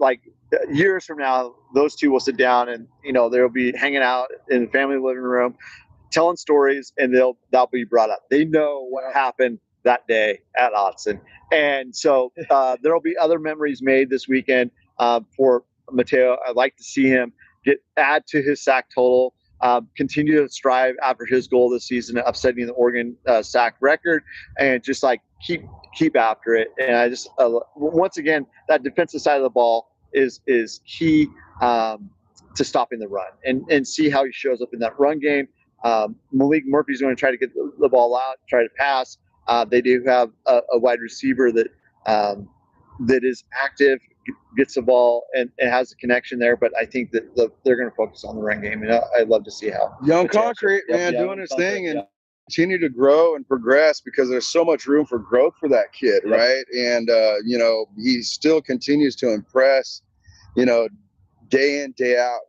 years from now, those two will sit down and, they'll be hanging out in the family living room, telling stories, and that'll be brought up. They know what happened that day at Autzen. And so there'll be other memories made this weekend for Mateo. I'd like to see him add to his sack total, continue to strive after his goal this season, upsetting the Oregon sack record, and just keep after it. And I just once again, that defensive side of the ball is key to stopping the run, and see how he shows up in that run game. Malik Murphy's going to try to get the ball out, try to pass. They do have a wide receiver that is active, gets the ball, and has a connection there. But I think that they're going to focus on the run game, and I'd love to see how young concrete doing his thing and continue to grow and progress, because there's so much room for growth for that kid, right? And he still continues to impress, day in, day out,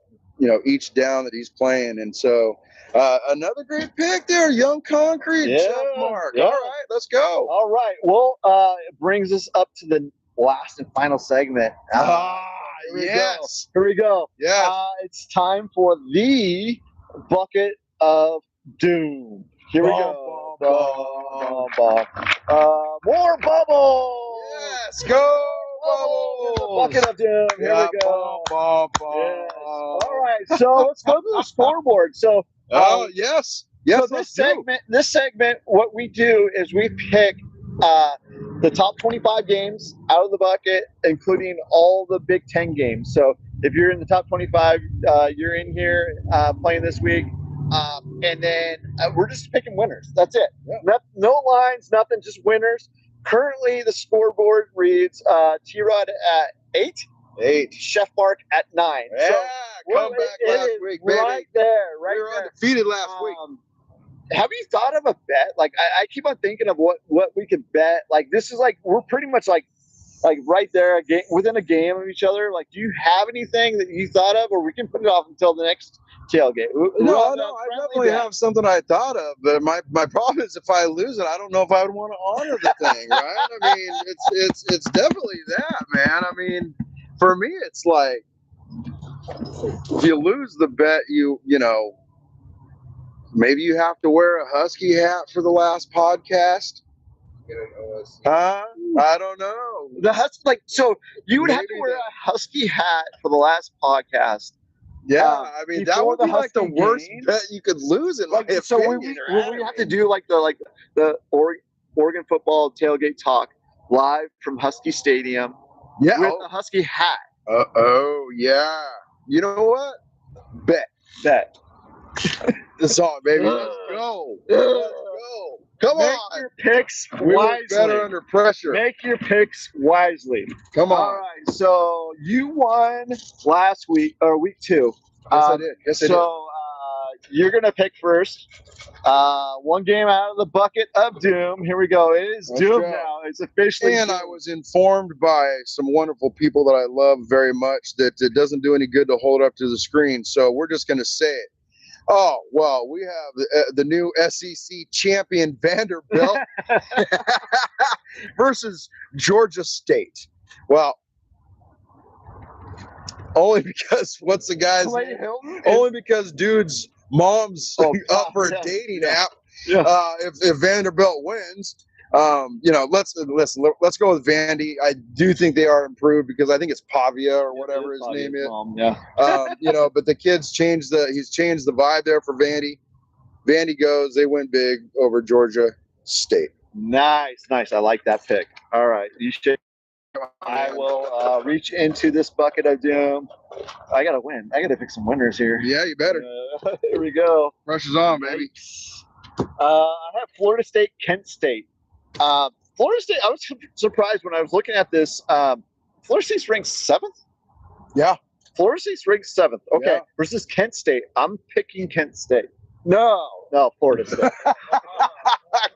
each down that he's playing. And so another great pick there, young concrete, Chef Marc. All right, let's go. All right. Well, it brings us up to the last and final segment. Yes. Here we go. Yes. It's time for the bucket of doom. Here we go. More bubbles. Yes. Go. Bucket of doom. Here we go. Yes. All right. So let's go to the scoreboard. So. Yes. So this segment, what we do is we pick the top 25 games out of the bucket, including all the Big Ten games. So if you're in the top 25, you're in here playing this week. And then we're just picking winners. That's it. Yeah. No lines, nothing, just winners. Currently, the scoreboard reads T-Rod at 8, Chef Marc at 9. Yeah, so come back last week, baby. Right there, right we were there. Undefeated last week. Have you thought of a bet? I keep on thinking of what we could bet. This is we're pretty much right there, within a game of each other. Do you have anything that you thought of, or we can put it off until the next tailgate? No, I definitely have something I thought of. But my problem is, if I lose it, I don't know if I would want to honor the thing, right? I mean, it's definitely that, man. I mean, for me, it's if you lose the bet, maybe you have to wear a Husky hat for the last podcast. I don't know. The Husky, so you would have to wear a Husky hat for the last podcast. Yeah, I mean that would be the worst bet you could lose in my opinion. So we have to do the Oregon football tailgate talk live from Husky Stadium. Yeah, with a Husky hat. Yeah. You know what? Bet. This song, baby. Let's go. Come on. Make your picks wisely. We work better under pressure. Make your picks wisely. Come on. All right. So you won last week, or week 2. Yes, I did. So you're going to pick first. One game out of the bucket of doom. Here we go. It is doom now. It's officially And doom. I was informed by some wonderful people that I love very much that it doesn't do any good to hold up to the screen. So we're just going to say it. Oh, well, we have the new SEC champion Vanderbilt versus Georgia State. Well, only because what's the guy's name? Only because dude's mom's up for a dating app. Yeah. If Vanderbilt wins, let's go with Vandy. I do think they are improved because I think it's Pavia or whatever his name is. But the kid's changed the vibe there for Vandy. Vandy goes, they win big over Georgia State. Nice. I like that pick. All right. You should. I will reach into this bucket of doom. I gotta win. I gotta pick some winners here. Yeah, you better. Here we go. Pressure's on, baby. I have Florida State, Kent State. Florida State. I was surprised when I was looking at this. Florida State's ranked 7th. Yeah. Florida State's ranked 7th. Okay. Yeah. Versus Kent State. I'm picking Kent State. No, Florida State.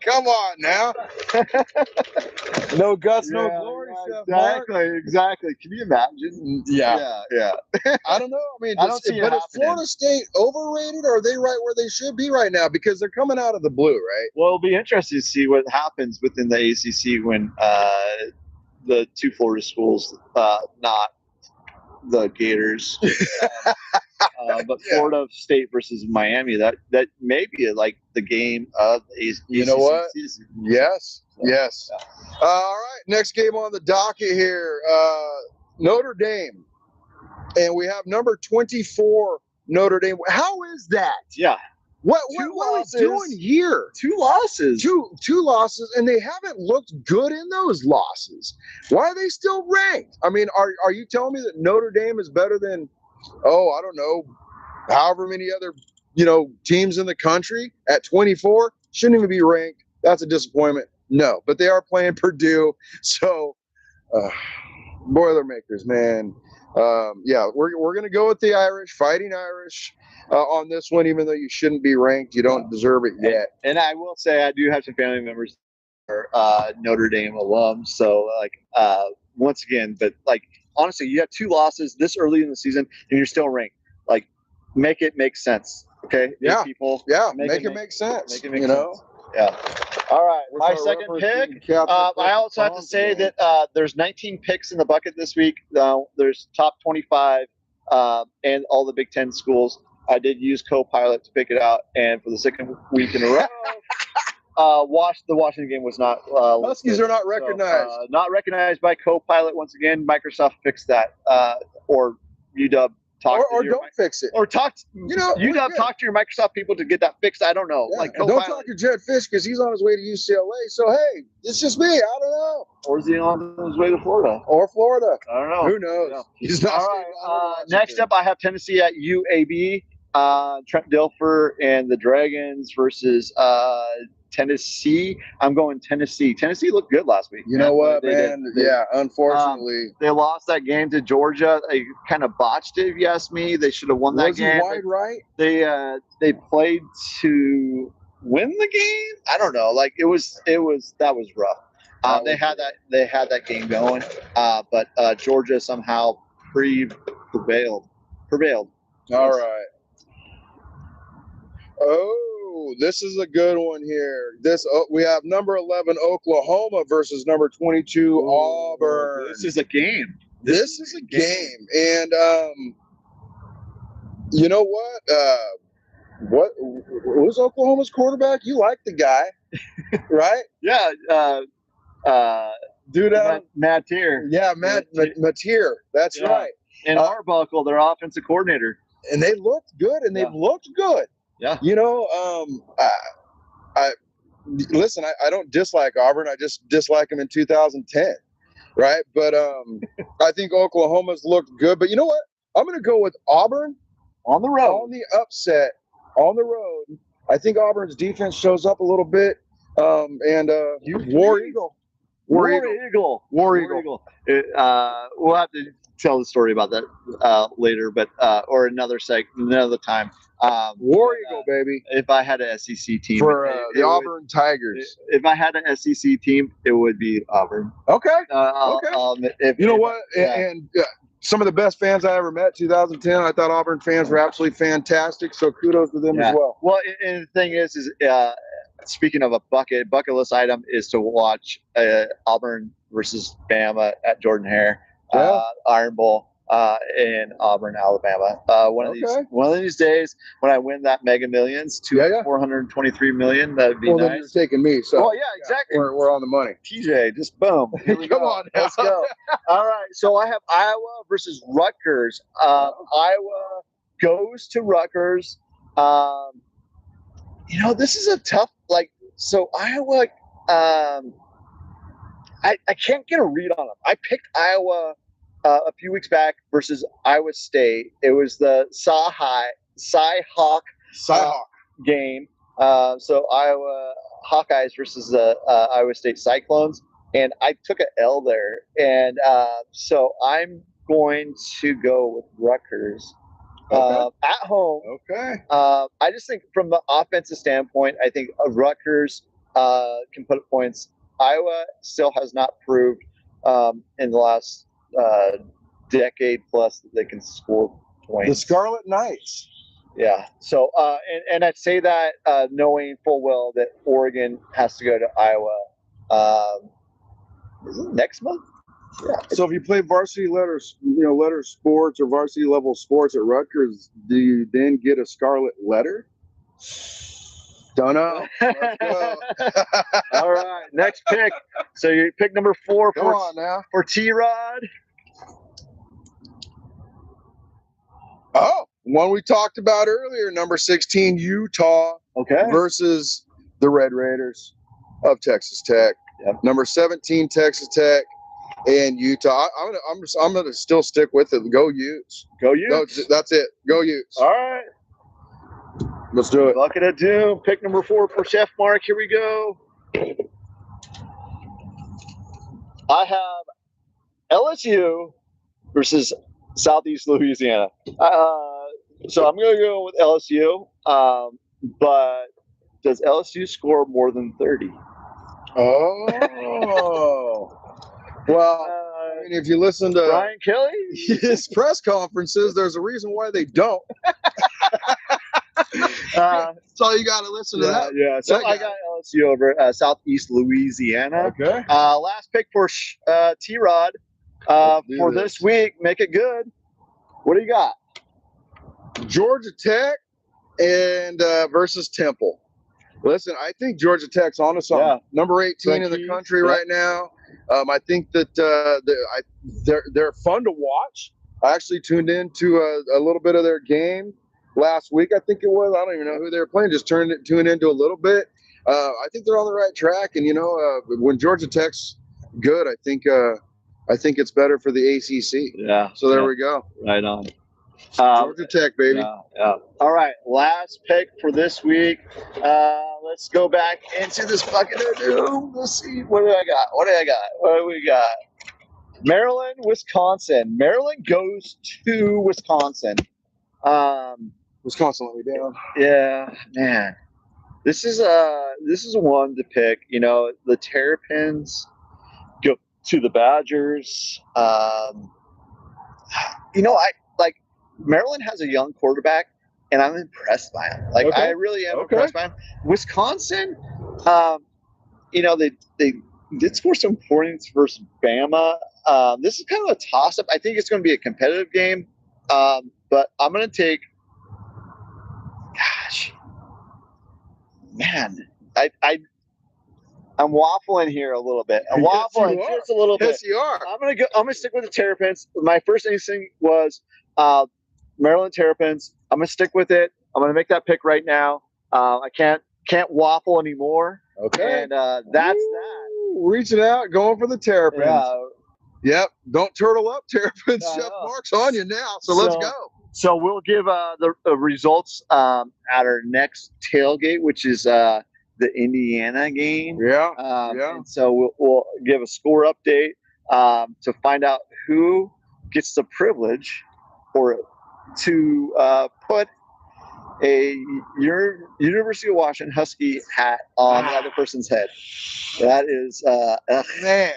Come on now. No guts, no glory. Exactly. Can you imagine? Yeah. I don't know. I mean, I don't see but it is Florida State overrated, or are they right where they should be right now? Because they're coming out of the blue, right? Well, it'll be interesting to see what happens within the ACC when the two Florida schools, not the Gators, but Florida State versus Miami. That may be like the game of the ACC. You know what? Season. Yes. All right, next game on the docket here, Notre Dame, and we have number 24 Notre Dame. How is that? Yeah. What are we doing here? 2 losses. Two losses, and they haven't looked good in those losses. Why are they still ranked? I mean, are you telling me that Notre Dame is better than, I don't know, however many other, teams in the country at 24? Shouldn't even be ranked. That's a disappointment. No, but they are playing Purdue. So, Boilermakers, man. We're going to go with the Irish, Fighting Irish. On this one, even though you shouldn't be ranked, you don't deserve it yet. And I will say, I do have some family members who are Notre Dame alums. So, once again, but honestly, you have 2 losses this early in the season, and you're still ranked. Make it make sense. Okay. Yeah. People. Yeah. Make it make sense. Make it make sense. Yeah. All right. My second pick. I also have to say that there's 19 picks in the bucket this week. There's top 25 and all the Big Ten schools. I did use Copilot to pick it out, and for the second week in a row, the Washington game was not. Huskies are not recognized. So, not recognized by Copilot once again. Microsoft fixed that, or UW talk. Or don't fix it. Or talk. UW talk to your Microsoft people to get that fixed. I don't know. Yeah, don't talk to Jed Fish because he's on his way to UCLA. So hey, it's just me. I don't know. Or is he on his way to Florida? Or Florida? I don't know. Who knows? Yeah. He's not. All right. Next up, I have Tennessee at UAB. Trent Dilfer and the Dragons versus Tennessee. I'm going Tennessee. Tennessee looked good last week. You know what, man? Unfortunately. They lost that game to Georgia. They kind of botched it, if you ask me. They should have won that game. Was he wide right? They played to win the game? I don't know. That was rough. They had that game going. But Georgia somehow prevailed. All right. Oh, this is a good one here. We have number 11 Oklahoma versus number 22 Auburn. This is a game. This is a game. And you know what? Who's Oklahoma's quarterback? You like the guy, right? Yeah. Matt Tier. Yeah, Matt Tier. That's right. And Arbuckle, their offensive coordinator. And they looked good, and they've looked good. Yeah. Listen, I don't dislike Auburn. I just dislike them in 2010, right? But I think Oklahoma's looked good. But you know what? I'm going to go with Auburn on the road. On the upset, on the road. I think Auburn's defense shows up a little bit. War Eagle. War Eagle. We'll have to tell the story about that later, but or another time. War Eagle, baby. If I had an SEC team for the Auburn Tigers, if I had an SEC team, it would be Auburn. Okay. Okay. You know what? And some of the best fans I ever met, 2010. I thought Auburn fans were absolutely fantastic. So kudos to them as well. Well, and the thing is speaking of a bucket list item is to watch Auburn versus Bama at Jordan Hare, Iron Bowl. In Auburn, Alabama. One of these days when I win that Mega Millions, $423 million, that'd be nice. Then you're taking me. So well, yeah, exactly. We're on the money. TJ, just boom. Come on, now. Let's go. All right. So I have Iowa versus Rutgers. Iowa goes to Rutgers. This is a tough. So Iowa. I can't get a read on them. I picked Iowa a few weeks back versus Iowa State. It was the Cy-Hawk game. So Iowa Hawkeyes versus the Iowa State Cyclones, and I took an L there. And so I'm going to go with Rutgers at home. Okay. I just think from the offensive standpoint, I think Rutgers can put up points. Iowa still has not proved in the last decade plus that they can score points. The Scarlet Knights. Yeah. So, and I'd say that knowing full well that Oregon has to go to Iowa is it next month? Yeah. So if you play varsity letter sports or varsity level sports at Rutgers, do you then get a scarlet letter? Don't know. Let's go. All right. Next pick. So you pick number 4 for T-Rod. Oh, one we talked about earlier, number 16, Utah versus the Red Raiders of Texas Tech. Yep. Number 17, Texas Tech, and Utah. I'm gonna still stick with it. Go Utes. Go Utes. That's it. Go Utes. All right. Let's do it. Bucket of Doom. Pick number 4 for Chef Marc. Here we go. I have LSU versus Southeast Louisiana. So I'm going to go with LSU. But does LSU score more than 30? Oh. Well, I mean, if you listen to Brian Kelly, his press conferences, there's a reason why they don't. So you got to listen to that. Yeah. So I got LSU over Southeast Louisiana. Okay. Last pick for T-Rod for this week. Make it good. What do you got? Georgia Tech and versus Temple. Listen, I think Georgia Tech's on to something. Yeah. Number 18 in the country right now. I think that they're fun to watch. I actually tuned into a little bit of their game last week. I think it was. I don't even know who they were playing. Just tuned into a little bit. I think they're on the right track. And when Georgia Tech's good, I think it's better for the ACC. Yeah. So there we go. Right on. Georgia Tech, baby. Yeah. All right. Last pick for this week. Let's go back into this bucket of doom. Let's see. What do we got? Maryland, Wisconsin. Maryland goes to Wisconsin. Wisconsin let me down. Yeah, man. This is one to pick. The Terrapins go to the Badgers. Maryland has a young quarterback, and I'm impressed by him. I really am impressed by him. Wisconsin, they did score some points versus Bama. This is kind of a toss-up. I think it's going to be a competitive game, but I'm going to take. Gosh, man, I'm waffling here a little bit. I'm waffling just a little bit. Yes, you are. I'm gonna stick with the Terrapins. My first instinct was Maryland Terrapins. I'm gonna stick with it. I'm gonna make that pick right now. I can't waffle anymore. Okay. And that's that. Reaching out, going for the Terrapins. Yeah. Yep. Don't turtle up, Terrapins. Chef Marc's on you now. So let's go. So we'll give the results at our next tailgate, which is the Indiana game. Yeah. And so we'll give a score update to find out who gets the privilege or to put a University of Washington Husky hat on the other person's head. That is man.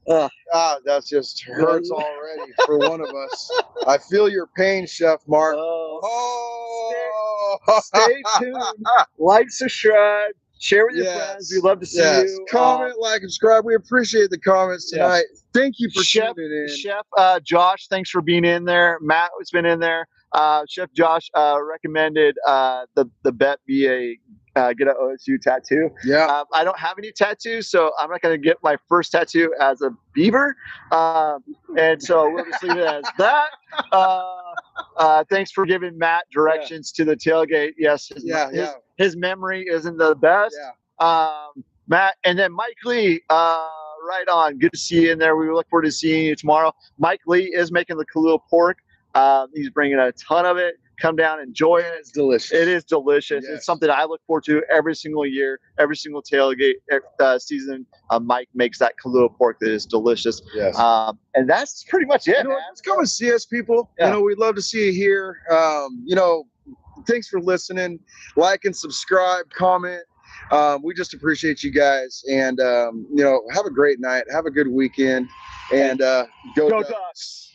That just hurts already for one of us. I feel your pain, Chef Marc. Stay tuned. Like, subscribe, share with your friends. We'd love to see you. Comment, like, and subscribe. We appreciate the comments tonight. Thank you for tuning in. Chef Josh, thanks for being in there. Matt has been in there. Chef Josh recommended the bet be a get an OSU tattoo. Yeah. I don't have any tattoos, so I'm not going to get my first tattoo as a beaver. And so we'll just leave it as that. Thanks for giving Matt directions to the tailgate. Yes. His memory isn't the best. Yeah. Matt, and then Mike Lee right on. Good to see you in there. We look forward to seeing you tomorrow. Mike Lee is making the Kahlua pork. He's bringing a ton of it. Come down, enjoy it. It's delicious. It is delicious. Yes. It's something I look forward to every single year, every single tailgate season. Mike makes that Kahlua pork that is delicious. Yes. And that's pretty much it. You know, let's come and see us, people. Yeah. You know, we'd love to see you here. You know, thanks for listening. Like and subscribe, comment. We just appreciate you guys. And, you know, have a great night. Have a good weekend. And go Ducks.